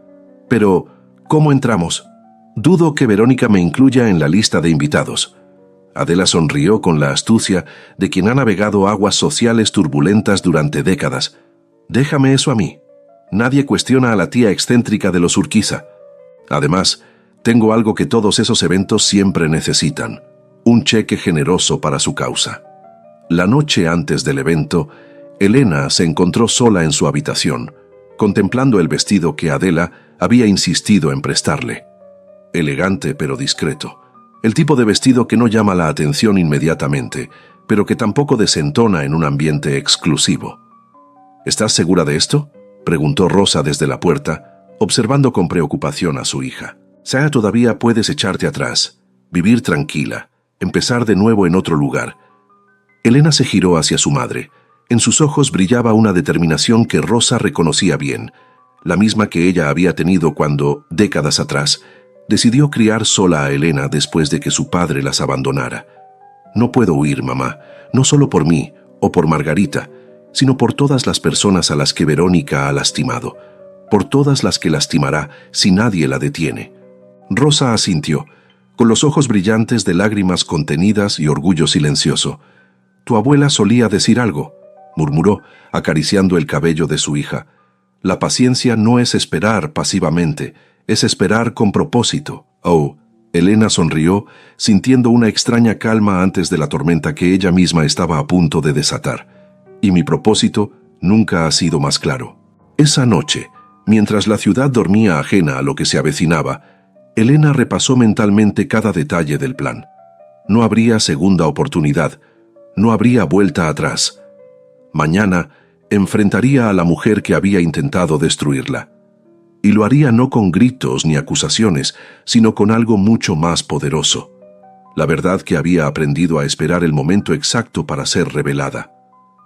A: Pero, ¿cómo entramos? Dudo que Verónica me incluya en la lista de invitados. Adela sonrió con la astucia de quien ha navegado aguas sociales turbulentas durante décadas. «Déjame eso a mí. Nadie cuestiona a la tía excéntrica de los Urquiza. Además, tengo algo que todos esos eventos siempre necesitan: un cheque generoso para su causa». La noche antes del evento, Elena se encontró sola en su habitación, contemplando el vestido que Adela había insistido en prestarle. Elegante pero discreto. El tipo de vestido que no llama la atención inmediatamente, pero que tampoco desentona en un ambiente exclusivo. «¿Estás segura de esto?», preguntó Rosa desde la puerta, observando con preocupación a su hija. «Todavía puedes echarte atrás, vivir tranquila, empezar de nuevo en otro lugar». Elena se giró hacia su madre. En sus ojos brillaba una determinación que Rosa reconocía bien, la misma que ella había tenido cuando, décadas atrás, decidió criar sola a Elena después de que su padre las abandonara. «No puedo huir, mamá, no solo por mí o por Margarita, sino por todas las personas a las que Verónica ha lastimado, por todas las que lastimará si nadie la detiene». Rosa asintió, con los ojos brillantes de lágrimas contenidas y orgullo silencioso. «Tu abuela solía decir algo», murmuró, acariciando el cabello de su hija. «La paciencia no es esperar pasivamente, es esperar con propósito». «Oh». Elena sonrió, sintiendo una extraña calma antes de la tormenta que ella misma estaba a punto de desatar. «Y mi propósito nunca ha sido más claro». Esa noche, mientras la ciudad dormía ajena a lo que se avecinaba, Elena repasó mentalmente cada detalle del plan. No habría segunda oportunidad, no habría vuelta atrás. Mañana enfrentaría a la mujer que había intentado destruirla. Y lo haría no con gritos ni acusaciones, sino con algo mucho más poderoso: la verdad que había aprendido a esperar el momento exacto para ser revelada.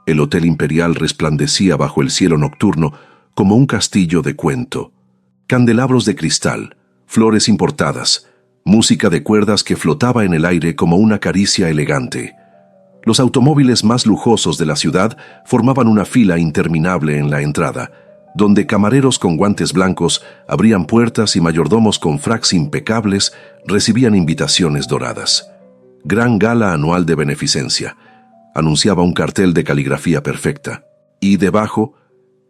A: El Hotel Imperial resplandecía bajo el cielo nocturno como un castillo de cuento. Candelabros de cristal, flores importadas, música de cuerdas que flotaba en el aire como una caricia elegante. Los automóviles más lujosos de la ciudad formaban una fila interminable en la entrada, donde camareros con guantes blancos abrían puertas y mayordomos con fracs impecables recibían invitaciones doradas. «Gran gala anual de beneficencia», anunciaba un cartel de caligrafía perfecta. Y debajo,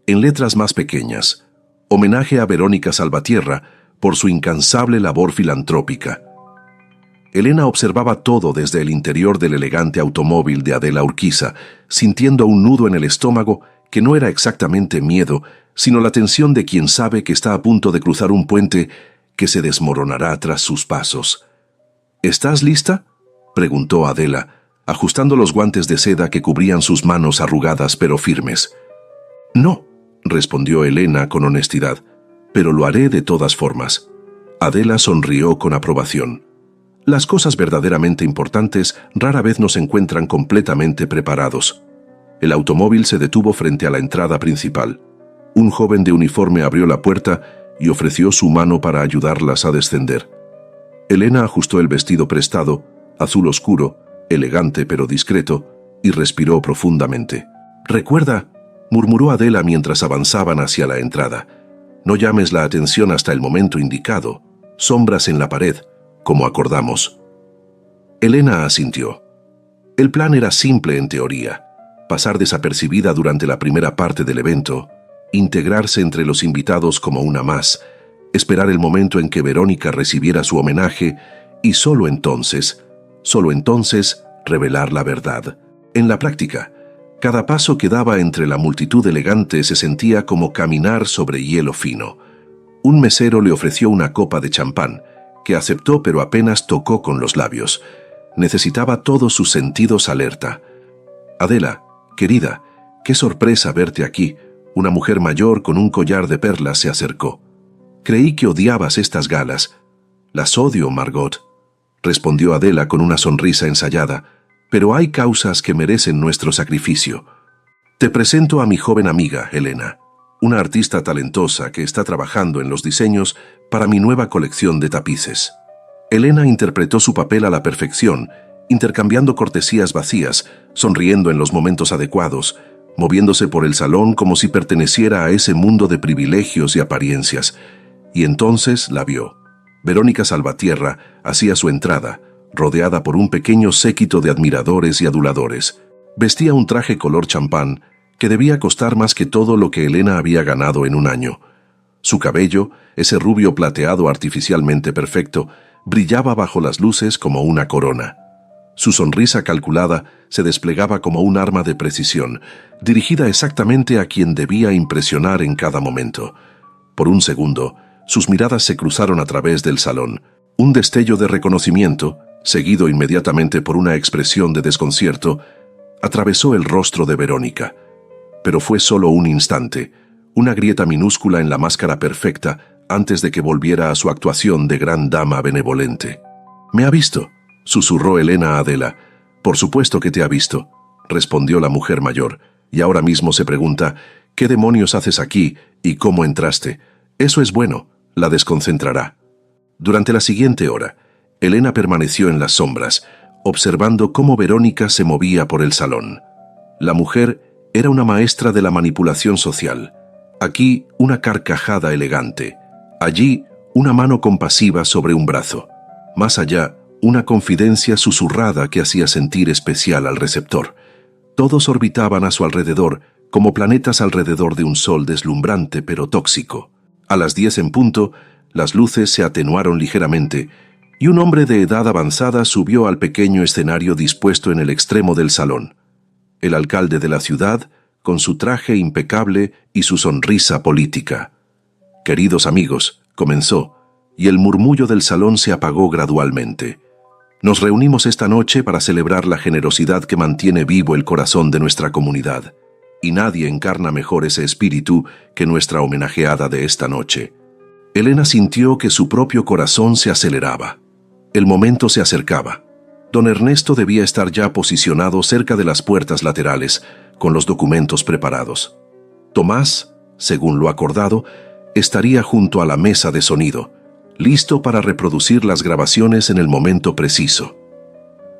A: en letras más pequeñas, «Homenaje a Verónica Salvatierra por su incansable labor filantrópica». Elena observaba todo desde el interior del elegante automóvil de Adela Urquiza, sintiendo un nudo en el estómago que no era exactamente miedo, sino la tensión de quien sabe que está a punto de cruzar un puente que se desmoronará tras sus pasos. «¿Estás lista?», preguntó Adela, ajustando los guantes de seda que cubrían sus manos arrugadas pero firmes. «No», respondió Elena con honestidad, «pero lo haré de todas formas». Adela sonrió con aprobación. Las cosas verdaderamente importantes rara vez nos encuentran completamente preparados. El automóvil se detuvo frente a la entrada principal. Un joven de uniforme abrió la puerta y ofreció su mano para ayudarlas a descender. Elena ajustó el vestido prestado, azul oscuro, elegante pero discreto, y respiró profundamente. «Recuerda», murmuró Adela mientras avanzaban hacia la entrada, «no llames la atención hasta el momento indicado. Sombras en la pared, como acordamos». Elena asintió. El plan era simple en teoría: pasar desapercibida durante la primera parte del evento, integrarse entre los invitados como una más, esperar el momento en que Verónica recibiera su homenaje y solo entonces, revelar la verdad. En la práctica, cada paso que daba entre la multitud elegante se sentía como caminar sobre hielo fino. Un mesero le ofreció una copa de champán, que aceptó pero apenas tocó con los labios. Necesitaba todos sus sentidos alerta. «Adela, querida, qué sorpresa verte aquí». Una mujer mayor con un collar de perlas se acercó. «Creí que odiabas estas galas». «Las odio, Margot», respondió Adela con una sonrisa ensayada, «pero hay causas que merecen nuestro sacrificio. Te presento a mi joven amiga, Elena, una artista talentosa que está trabajando en los diseños para mi nueva colección de tapices». Elena interpretó su papel a la perfección, intercambiando cortesías vacías, sonriendo en los momentos adecuados, moviéndose por el salón como si perteneciera a ese mundo de privilegios y apariencias. Y entonces la vio. Verónica Salvatierra hacía su entrada, rodeada por un pequeño séquito de admiradores y aduladores. Vestía un traje color champán que debía costar más que todo lo que Elena había ganado en un año. Su cabello, ese rubio plateado artificialmente perfecto, brillaba bajo las luces como una corona. Su sonrisa calculada se desplegaba como un arma de precisión, dirigida exactamente a quien debía impresionar en cada momento. Por un segundo, sus miradas se cruzaron a través del salón. Un destello de reconocimiento, seguido inmediatamente por una expresión de desconcierto, atravesó el rostro de Verónica. Pero fue solo un instante, una grieta minúscula en la máscara perfecta antes de que volviera a su actuación de gran dama benevolente. «¿Me ha visto?», susurró Elena a Adela. «Por supuesto que te ha visto», respondió la mujer mayor, y ahora mismo se pregunta «¿Qué demonios haces aquí y cómo entraste?». Eso es bueno, la desconcentrará. Durante la siguiente hora, Elena permaneció en las sombras, observando cómo Verónica se movía por el salón. La mujer era una maestra de la manipulación social. Aquí una carcajada elegante, allí una mano compasiva sobre un brazo, más allá una confidencia susurrada que hacía sentir especial al receptor. Todos orbitaban a su alrededor como planetas alrededor de un sol deslumbrante pero tóxico. A las 10 en punto, las luces se atenuaron ligeramente y un hombre de edad avanzada subió al pequeño escenario dispuesto en el extremo del salón. El alcalde de la ciudad, con su traje impecable y su sonrisa política. «Queridos amigos», comenzó, y el murmullo del salón se apagó gradualmente. «Nos reunimos esta noche para celebrar la generosidad que mantiene vivo el corazón de nuestra comunidad, y nadie encarna mejor ese espíritu que nuestra homenajeada de esta noche». Elena sintió que su propio corazón se aceleraba. El momento se acercaba. Don Ernesto debía estar ya posicionado cerca de las puertas laterales, con los documentos preparados. Tomás, según lo acordado, estaría junto a la mesa de sonido, listo para reproducir las grabaciones en el momento preciso.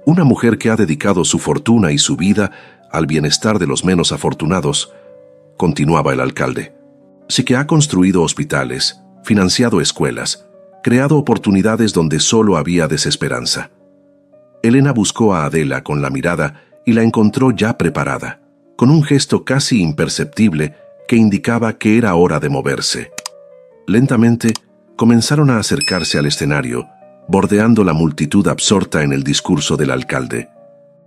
A: Una mujer que ha dedicado su fortuna y su vida al bienestar de los menos afortunados, continuaba el alcalde. Sí que ha construido hospitales, financiado escuelas, creado oportunidades donde solo había desesperanza. Elena buscó a Adela con la mirada y la encontró ya preparada, con un gesto casi imperceptible que indicaba que era hora de moverse. Lentamente, comenzaron a acercarse al escenario, bordeando la multitud absorta en el discurso del alcalde.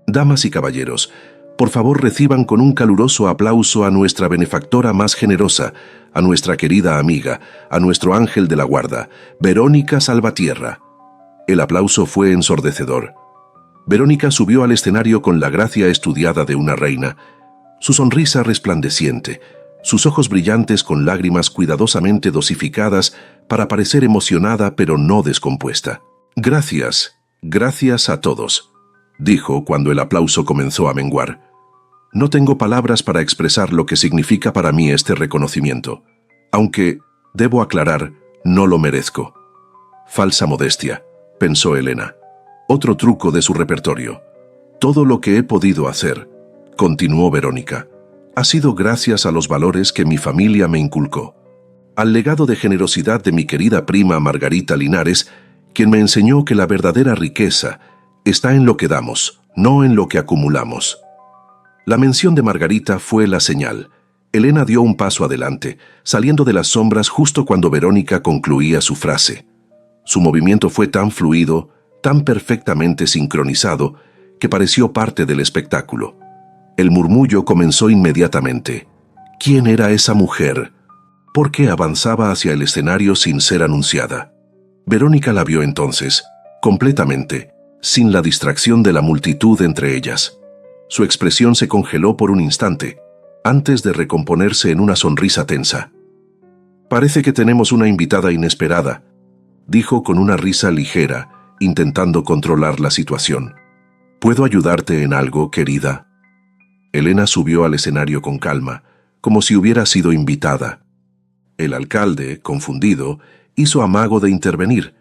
A: «Damas y caballeros, por favor reciban con un caluroso aplauso a nuestra benefactora más generosa, a nuestra querida amiga, a nuestro ángel de la guarda, Verónica Salvatierra». El aplauso fue ensordecedor. Verónica subió al escenario con la gracia estudiada de una reina, su sonrisa resplandeciente, sus ojos brillantes con lágrimas cuidadosamente dosificadas para parecer emocionada pero no descompuesta. «Gracias, gracias a todos», dijo cuando el aplauso comenzó a menguar. «No tengo palabras para expresar lo que significa para mí este reconocimiento, aunque, debo aclarar, no lo merezco». «Falsa modestia», pensó Elena. Otro truco de su repertorio. «Todo lo que he podido hacer», continuó Verónica, «ha sido gracias a los valores que mi familia me inculcó, al legado de generosidad de mi querida prima Margarita Linares, quien me enseñó que la verdadera riqueza está en lo que damos, no en lo que acumulamos». La mención de Margarita fue la señal. Elena dio un paso adelante, saliendo de las sombras justo cuando Verónica concluía su frase. Su movimiento fue tan fluido, tan perfectamente sincronizado, que pareció parte del espectáculo. El murmullo comenzó inmediatamente. ¿Quién era esa mujer? ¿Por qué avanzaba hacia el escenario sin ser anunciada? Verónica la vio entonces, completamente, sin la distracción de la multitud entre ellas. Su expresión se congeló por un instante, antes de recomponerse en una sonrisa tensa. «Parece que tenemos una invitada inesperada», dijo con una risa ligera, intentando controlar la situación. «¿Puedo ayudarte en algo, querida?». Elena subió al escenario con calma, como si hubiera sido invitada. El alcalde, confundido, hizo amago de intervenir,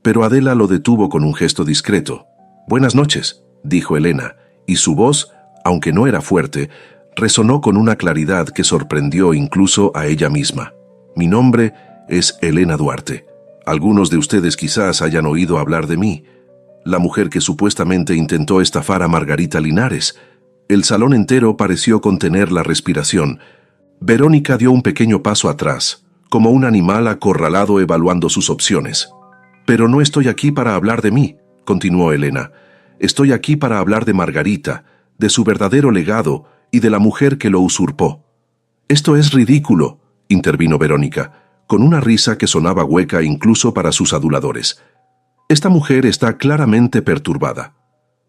A: pero Adela lo detuvo con un gesto discreto. «Buenas noches», dijo Elena, y su voz, aunque no era fuerte, resonó con una claridad que sorprendió incluso a ella misma. «Mi nombre es Elena Duarte. Algunos de ustedes quizás hayan oído hablar de mí. la mujer que supuestamente intentó estafar a Margarita Linares. El salón entero pareció contener la respiración. Verónica dio un pequeño paso atrás, como un animal acorralado evaluando sus opciones. «Pero no estoy aquí para hablar de mí», continuó Elena. «Estoy aquí para hablar de Margarita, de su verdadero legado y de la mujer que lo usurpó». «Esto es ridículo», intervino Verónica, con una risa que sonaba hueca incluso para sus aduladores. «Esta mujer está claramente perturbada».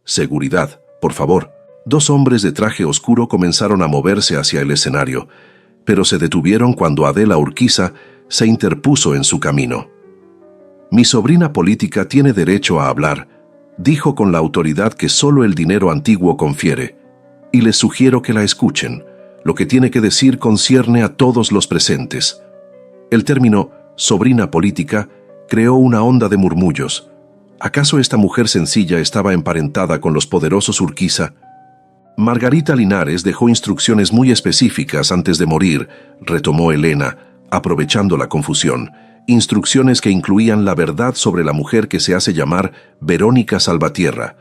A: «Seguridad, por favor». Dos hombres de traje oscuro comenzaron a moverse hacia el escenario, pero se detuvieron cuando Adela Urquiza se interpuso en su camino. «Mi sobrina política tiene derecho a hablar», dijo con la autoridad que solo el dinero antiguo confiere, «y les sugiero que la escuchen. Lo que tiene que decir concierne a todos los presentes». El término «sobrina política» creó una onda de murmullos. ¿Acaso esta mujer sencilla estaba emparentada con los poderosos Urquiza? Margarita Linares dejó instrucciones muy específicas antes de morir, retomó Elena, aprovechando la confusión. Instrucciones que incluían la verdad sobre la mujer que se hace llamar Verónica Salvatierra.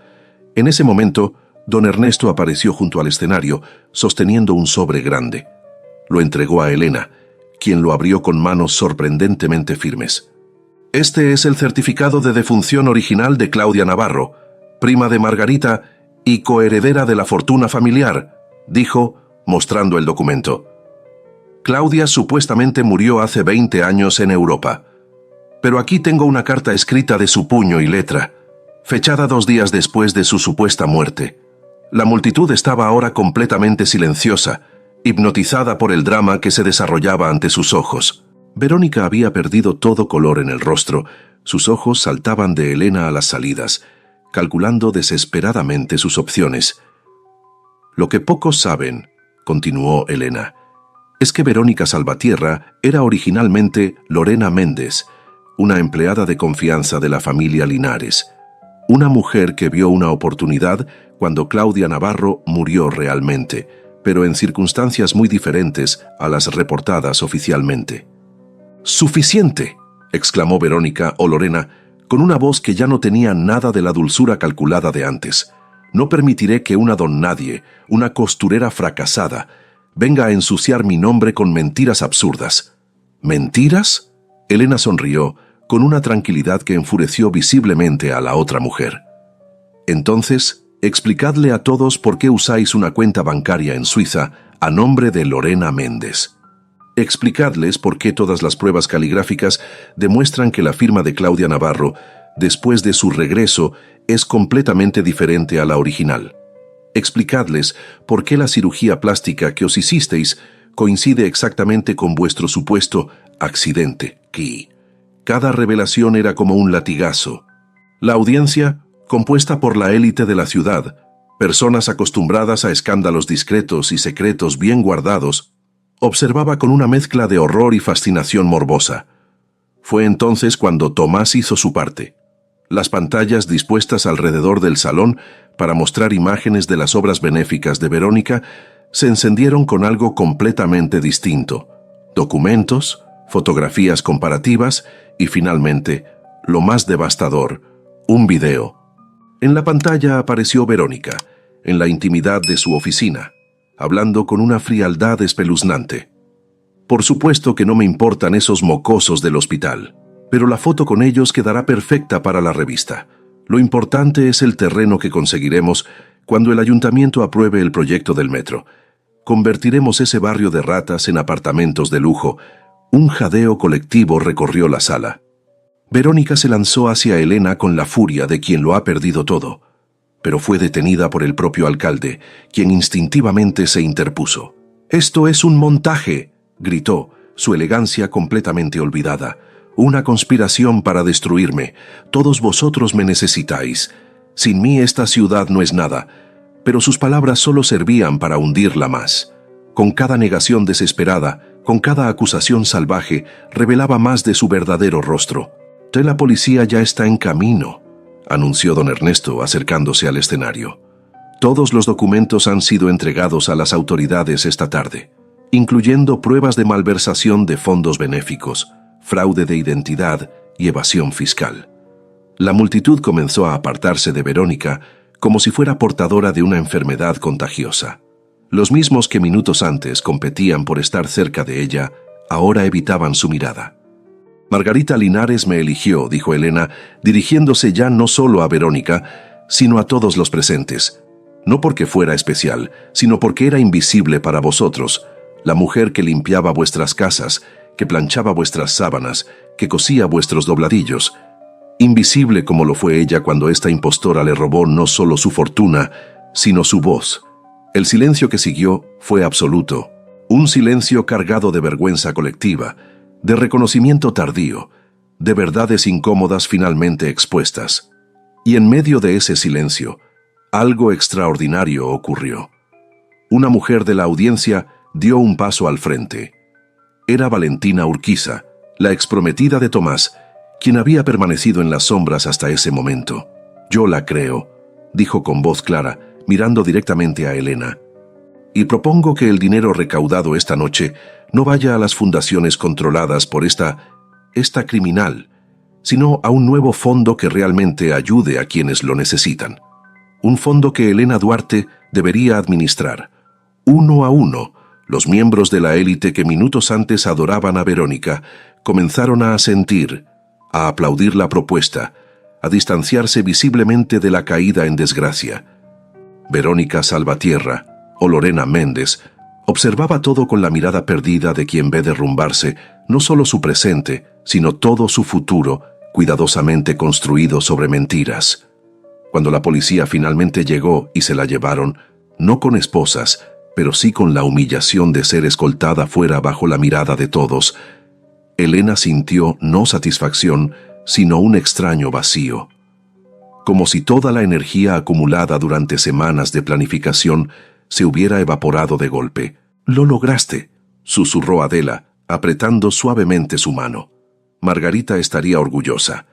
A: En ese momento, don Ernesto apareció junto al escenario, sosteniendo un sobre grande. Lo entregó a Elena, quien lo abrió con manos sorprendentemente firmes. «Este es el certificado de defunción original de Claudia Navarro, prima de Margarita y coheredera de la fortuna familiar», dijo, mostrando el documento. «Claudia supuestamente murió hace 20 años en Europa. Pero aquí tengo una carta escrita de su puño y letra, fechada 2 días después de su supuesta muerte. La multitud estaba ahora completamente silenciosa, hipnotizada por el drama que se desarrollaba ante sus ojos». Verónica había perdido todo color en el rostro. Sus ojos saltaban de Elena a las salidas, calculando desesperadamente sus opciones. «Lo que pocos saben», continuó Elena, «es que Verónica Salvatierra era originalmente Lorena Méndez, una empleada de confianza de la familia Linares, una mujer que vio una oportunidad cuando Claudia Navarro murió realmente, pero en circunstancias muy diferentes a las reportadas oficialmente». «¡Suficiente!», exclamó Verónica o Lorena, con una voz que ya no tenía nada de la dulzura calculada de antes. «No permitiré que una don nadie, una costurera fracasada, venga a ensuciar mi nombre con mentiras absurdas». «¿Mentiras?», Elena sonrió, con una tranquilidad que enfureció visiblemente a la otra mujer. «Entonces, explicadle a todos por qué usáis una cuenta bancaria en Suiza a nombre de Lorena Méndez. Explicadles por qué todas las pruebas caligráficas demuestran que la firma de Claudia Navarro, después de su regreso, es completamente diferente a la original. Explicadles por qué la cirugía plástica que os hicisteis coincide exactamente con vuestro supuesto accidente. Cada revelación era como un latigazo. La audiencia, compuesta por la élite de la ciudad, personas acostumbradas a escándalos discretos y secretos bien guardados, observaba con una mezcla de horror y fascinación morbosa. Fue entonces cuando Tomás hizo su parte. Las pantallas dispuestas alrededor del salón para mostrar imágenes de las obras benéficas de Verónica se encendieron con algo completamente distinto: documentos, fotografías comparativas y, finalmente, lo más devastador, un video. En la pantalla apareció Verónica, en la intimidad de su oficina, hablando con una frialdad espeluznante. «Por supuesto que no me importan esos mocosos del hospital, pero la foto con ellos quedará perfecta para la revista. Lo importante es el terreno que conseguiremos cuando el ayuntamiento apruebe el proyecto del metro. Convertiremos ese barrio de ratas en apartamentos de lujo». Un jadeo colectivo recorrió la sala. Verónica se lanzó hacia Elena con la furia de quien lo ha perdido todo, pero fue detenida por el propio alcalde, quien instintivamente se interpuso. «¡Esto es un montaje!», gritó, su elegancia completamente olvidada. «Una conspiración para destruirme. Todos vosotros me necesitáis. Sin mí esta ciudad no es nada». Pero sus palabras solo servían para hundirla más. Con cada negación desesperada, con cada acusación salvaje, revelaba más de su verdadero rostro. «La policía ya está en camino», anunció don Ernesto, acercándose al escenario. «Todos los documentos han sido entregados a las autoridades esta tarde, incluyendo pruebas de malversación de fondos benéficos, fraude de identidad y evasión fiscal. La multitud comenzó a apartarse de Verónica como si fuera portadora de una enfermedad contagiosa. Los mismos que minutos antes competían por estar cerca de ella, ahora evitaban su mirada. Margarita Linares me eligió, dijo Elena, dirigiéndose ya no solo a Verónica, sino a todos los presentes. No porque fuera especial, sino porque era invisible para vosotros, la mujer que limpiaba vuestras casas, que planchaba vuestras sábanas, que cosía vuestros dobladillos. Invisible como lo fue ella cuando esta impostora le robó no solo su fortuna, sino su voz. El silencio que siguió fue absoluto, un silencio cargado de vergüenza colectiva, de reconocimiento tardío, de verdades incómodas finalmente expuestas. Y en medio de ese silencio, algo extraordinario ocurrió. Una mujer de la audiencia dio un paso al frente. Era Valentina Urquiza, la exprometida de Tomás, quien había permanecido en las sombras hasta ese momento. «Yo la creo», dijo con voz clara, mirando directamente a Elena. «Y propongo que el dinero recaudado esta noche no vaya a las fundaciones controladas por esta criminal, sino a un nuevo fondo que realmente ayude a quienes lo necesitan. Un fondo que Elena Duarte debería administrar. Uno a uno, los miembros de la élite que minutos antes adoraban a Verónica comenzaron a asentir, a aplaudir la propuesta, a distanciarse visiblemente de la caída en desgracia. Verónica Salvatierra, o Lorena Méndez, observaba todo con la mirada perdida de quien ve derrumbarse no solo su presente, sino todo su futuro, cuidadosamente construido sobre mentiras. Cuando la policía finalmente llegó y se la llevaron, no con esposas, pero sí con la humillación de ser escoltada fuera bajo la mirada de todos, Elena sintió no satisfacción, sino un extraño vacío. Como si toda la energía acumulada durante semanas de planificación se hubiera evaporado de golpe. «Lo lograste», susurró Adela, apretando suavemente su mano. Margarita estaría orgullosa.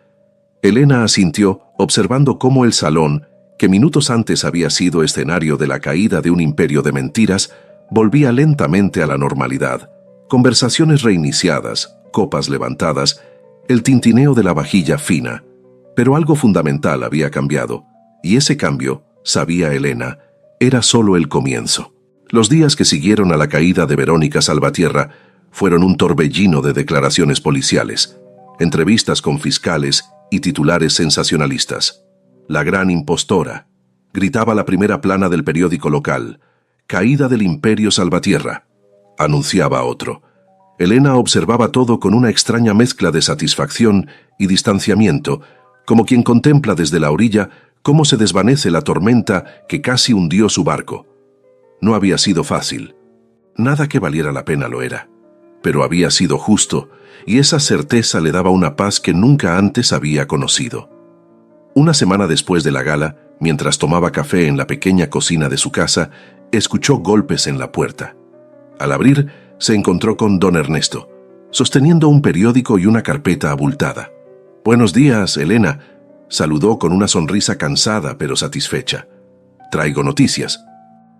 A: Elena asintió, observando cómo el salón, que minutos antes había sido escenario de la caída de un imperio de mentiras, volvía lentamente a la normalidad. Conversaciones reiniciadas, copas levantadas, el tintineo de la vajilla fina. Pero algo fundamental había cambiado, y ese cambio, sabía Elena, era solo el comienzo. Los días que siguieron a la caída de Verónica Salvatierra fueron un torbellino de declaraciones policiales, entrevistas con fiscales y titulares sensacionalistas. «La gran impostora», gritaba la primera plana del periódico local. «Caída del imperio Salvatierra», anunciaba otro. Elena observaba todo con una extraña mezcla de satisfacción y distanciamiento, como quien contempla desde la orilla cómo se desvanece la tormenta que casi hundió su barco. No había sido fácil. Nada que valiera la pena lo era. Pero había sido justo, y esa certeza le daba una paz que nunca antes había conocido. Una semana después de la gala, mientras tomaba café en la pequeña cocina de su casa, escuchó golpes en la puerta. Al abrir, se encontró con don Ernesto, sosteniendo un periódico y una carpeta abultada. «Buenos días, Elena», saludó con una sonrisa cansada pero satisfecha. «Traigo noticias».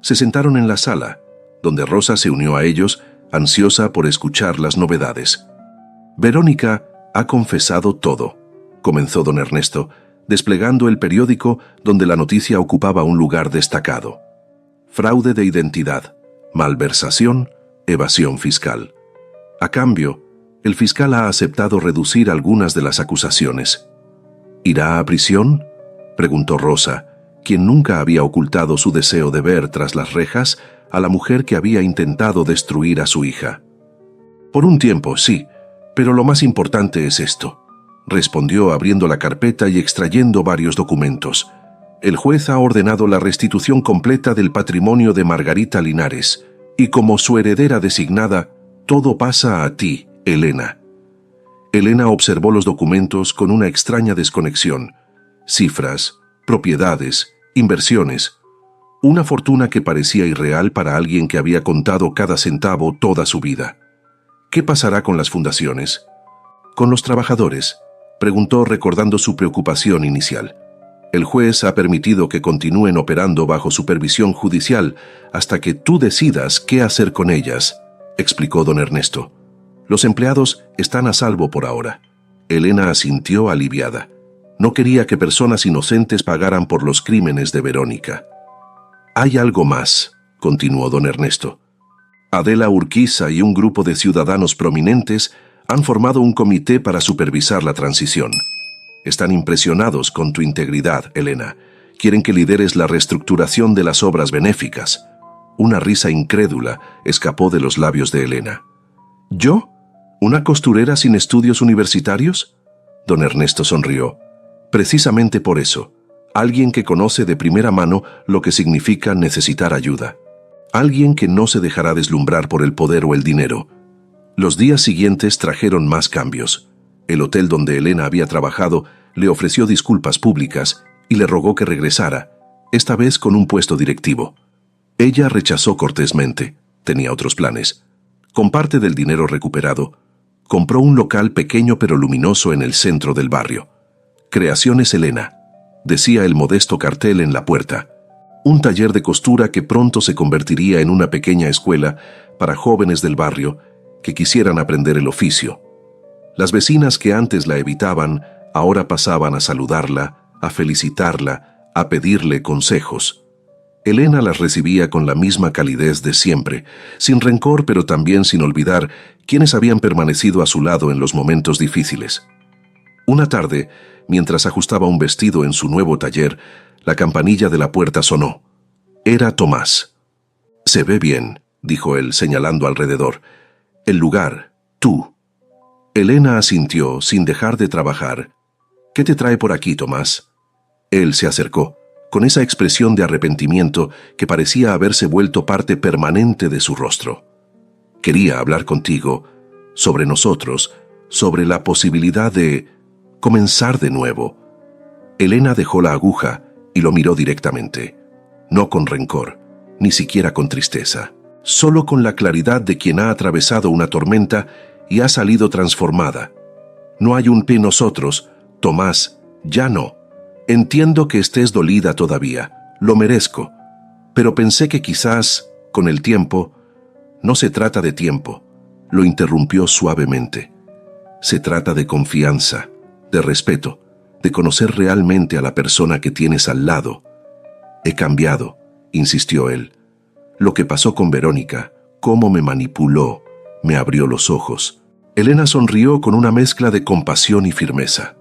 A: Se sentaron en la sala, donde Rosa se unió a ellos, ansiosa por escuchar las novedades. «Verónica ha confesado todo», comenzó don Ernesto, desplegando el periódico donde la noticia ocupaba un lugar destacado. «Fraude de identidad, malversación, evasión fiscal. A cambio, el fiscal ha aceptado reducir algunas de las acusaciones». «¿Irá a prisión?», preguntó Rosa, quien nunca había ocultado su deseo de ver tras las rejas a la mujer que había intentado destruir a su hija. «Por un tiempo, sí, pero lo más importante es esto», respondió abriendo la carpeta y extrayendo varios documentos. «El juez ha ordenado la restitución completa del patrimonio de Margarita Linares, y como su heredera designada, todo pasa a ti, Elena». Elena observó los documentos con una extraña desconexión. Cifras, propiedades, inversiones. Una fortuna que parecía irreal para alguien que había contado cada centavo toda su vida. «¿Qué pasará con las fundaciones?». «Con los trabajadores», preguntó recordando su preocupación inicial. «El juez ha permitido que continúen operando bajo supervisión judicial hasta que tú decidas qué hacer con ellas», explicó don Ernesto. «Los empleados están a salvo por ahora». Elena asintió aliviada. No quería que personas inocentes pagaran por los crímenes de Verónica. «Hay algo más», continuó don Ernesto. «Adela Urquiza y un grupo de ciudadanos prominentes han formado un comité para supervisar la transición. Están impresionados con tu integridad, Elena. Quieren que lideres la reestructuración de las obras benéficas». Una risa incrédula escapó de los labios de Elena. «¿Yo? ¿Una costurera sin estudios universitarios?». Don Ernesto sonrió. «Precisamente por eso. Alguien que conoce de primera mano lo que significa necesitar ayuda. Alguien que no se dejará deslumbrar por el poder o el dinero». Los días siguientes trajeron más cambios. El hotel donde Elena había trabajado le ofreció disculpas públicas y le rogó que regresara, esta vez con un puesto directivo. Ella rechazó cortésmente. Tenía otros planes. Con parte del dinero recuperado, compró un local pequeño pero luminoso en el centro del barrio. «Creaciones Elena», decía el modesto cartel en la puerta. Un taller de costura que pronto se convertiría en una pequeña escuela para jóvenes del barrio que quisieran aprender el oficio. Las vecinas que antes la evitaban, ahora pasaban a saludarla, a felicitarla, a pedirle consejos. Elena las recibía con la misma calidez de siempre, sin rencor pero también sin olvidar quienes habían permanecido a su lado en los momentos difíciles. Una tarde, mientras ajustaba un vestido en su nuevo taller, la campanilla de la puerta sonó. Era Tomás. «Se ve bien», dijo él, señalando alrededor. «El lugar, tú». Elena asintió sin dejar de trabajar. «¿Qué te trae por aquí, Tomás?». Él se acercó, con esa expresión de arrepentimiento que parecía haberse vuelto parte permanente de su rostro. «Quería hablar contigo sobre nosotros, sobre la posibilidad de comenzar de nuevo». Elena dejó la aguja y lo miró directamente, no con rencor, ni siquiera con tristeza, solo con la claridad de quien ha atravesado una tormenta y ha salido transformada. «No hay un nosotros, Tomás, ya no. Entiendo que estés dolida todavía, lo merezco, pero pensé que quizás, con el tiempo». «No se trata de tiempo», lo interrumpió suavemente. «Se trata de confianza, de respeto, de conocer realmente a la persona que tienes al lado». «He cambiado», insistió él. «Lo que pasó con Verónica, cómo me manipuló, me abrió los ojos». Elena sonrió con una mezcla de compasión y firmeza.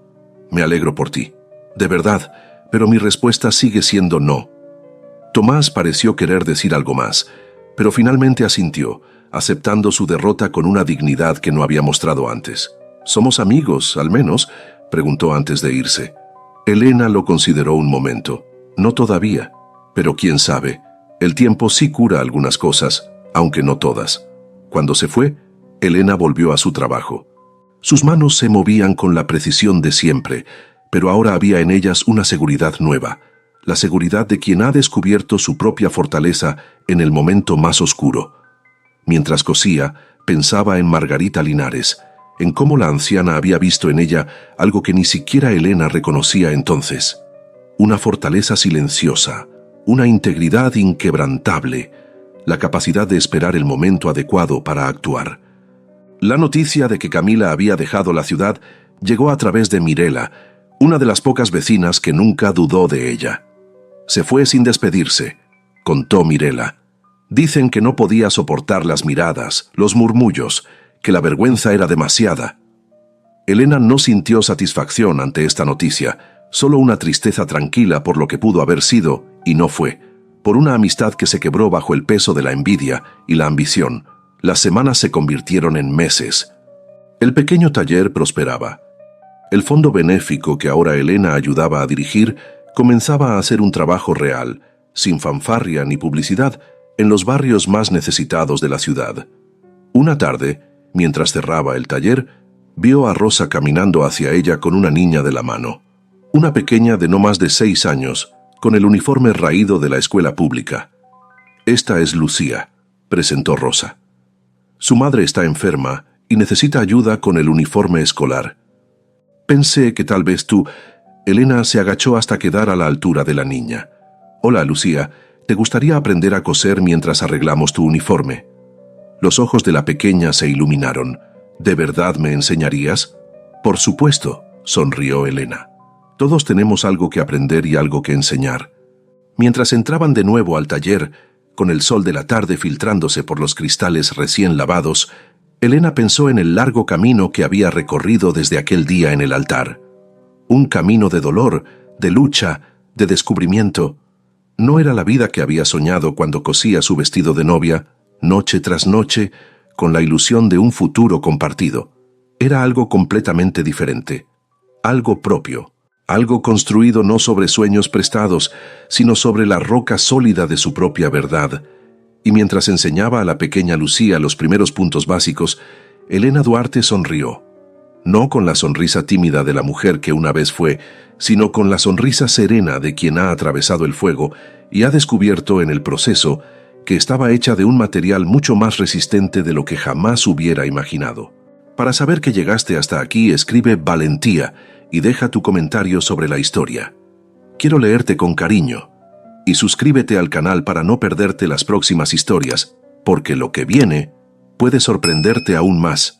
A: «Me alegro por ti, de verdad, pero mi respuesta sigue siendo no». Tomás pareció querer decir algo más, pero finalmente asintió, aceptando su derrota con una dignidad que no había mostrado antes. «¿Somos amigos, al menos?», preguntó antes de irse. Elena lo consideró un momento. «No todavía, pero quién sabe, el tiempo sí cura algunas cosas, aunque no todas». Cuando se fue, Elena volvió a su trabajo. Sus manos se movían con la precisión de siempre, pero ahora había en ellas una seguridad nueva, la seguridad de quien ha descubierto su propia fortaleza en el momento más oscuro. Mientras cosía, pensaba en Margarita Linares, en cómo la anciana había visto en ella algo que ni siquiera Elena reconocía entonces. Una fortaleza silenciosa, una integridad inquebrantable, la capacidad de esperar el momento adecuado para actuar. La noticia de que Camila había dejado la ciudad llegó a través de Mirela, una de las pocas vecinas que nunca dudó de ella. «Se fue sin despedirse», contó Mirela. «Dicen que no podía soportar las miradas, los murmullos, que la vergüenza era demasiada». Elena no sintió satisfacción ante esta noticia, solo una tristeza tranquila por lo que pudo haber sido y no fue, por una amistad que se quebró bajo el peso de la envidia y la ambición. Las semanas se convirtieron en meses. El pequeño taller prosperaba. El fondo benéfico que ahora Elena ayudaba a dirigir comenzaba a hacer un trabajo real, sin fanfarria ni publicidad, en los barrios más necesitados de la ciudad. Una tarde, mientras cerraba el taller, vio a Rosa caminando hacia ella con una niña de la mano. Una pequeña de no más de 6 años, con el uniforme raído de la escuela pública. «Esta es Lucía», presentó Rosa. «Su madre está enferma y necesita ayuda con el uniforme escolar. Pensé que tal vez tú...». Elena se agachó hasta quedar a la altura de la niña. «Hola, Lucía, ¿te gustaría aprender a coser mientras arreglamos tu uniforme?». Los ojos de la pequeña se iluminaron. «¿De verdad me enseñarías?». «Por supuesto», sonrió Elena. Todos tenemos algo que aprender y algo que enseñar. Mientras entraban de nuevo al taller, con el sol de la tarde filtrándose por los cristales recién lavados, Elena pensó en el largo camino que había recorrido desde aquel día en el altar. Un camino de dolor, de lucha, de descubrimiento. No era la vida que había soñado cuando cosía su vestido de novia, noche tras noche, con la ilusión de un futuro compartido. Era algo completamente diferente, algo propio, algo construido no sobre sueños prestados, sino sobre la roca sólida de su propia verdad. Y mientras enseñaba a la pequeña Lucía los primeros puntos básicos, Elena Duarte sonrió. No con la sonrisa tímida de la mujer que una vez fue, sino con la sonrisa serena de quien ha atravesado el fuego y ha descubierto en el proceso que estaba hecha de un material mucho más resistente de lo que jamás hubiera imaginado. Para saber que llegaste hasta aquí, escribe valentía y deja tu comentario sobre la historia. Quiero leerte con cariño. Y suscríbete al canal para no perderte las próximas historias, porque lo que viene puede sorprenderte aún más.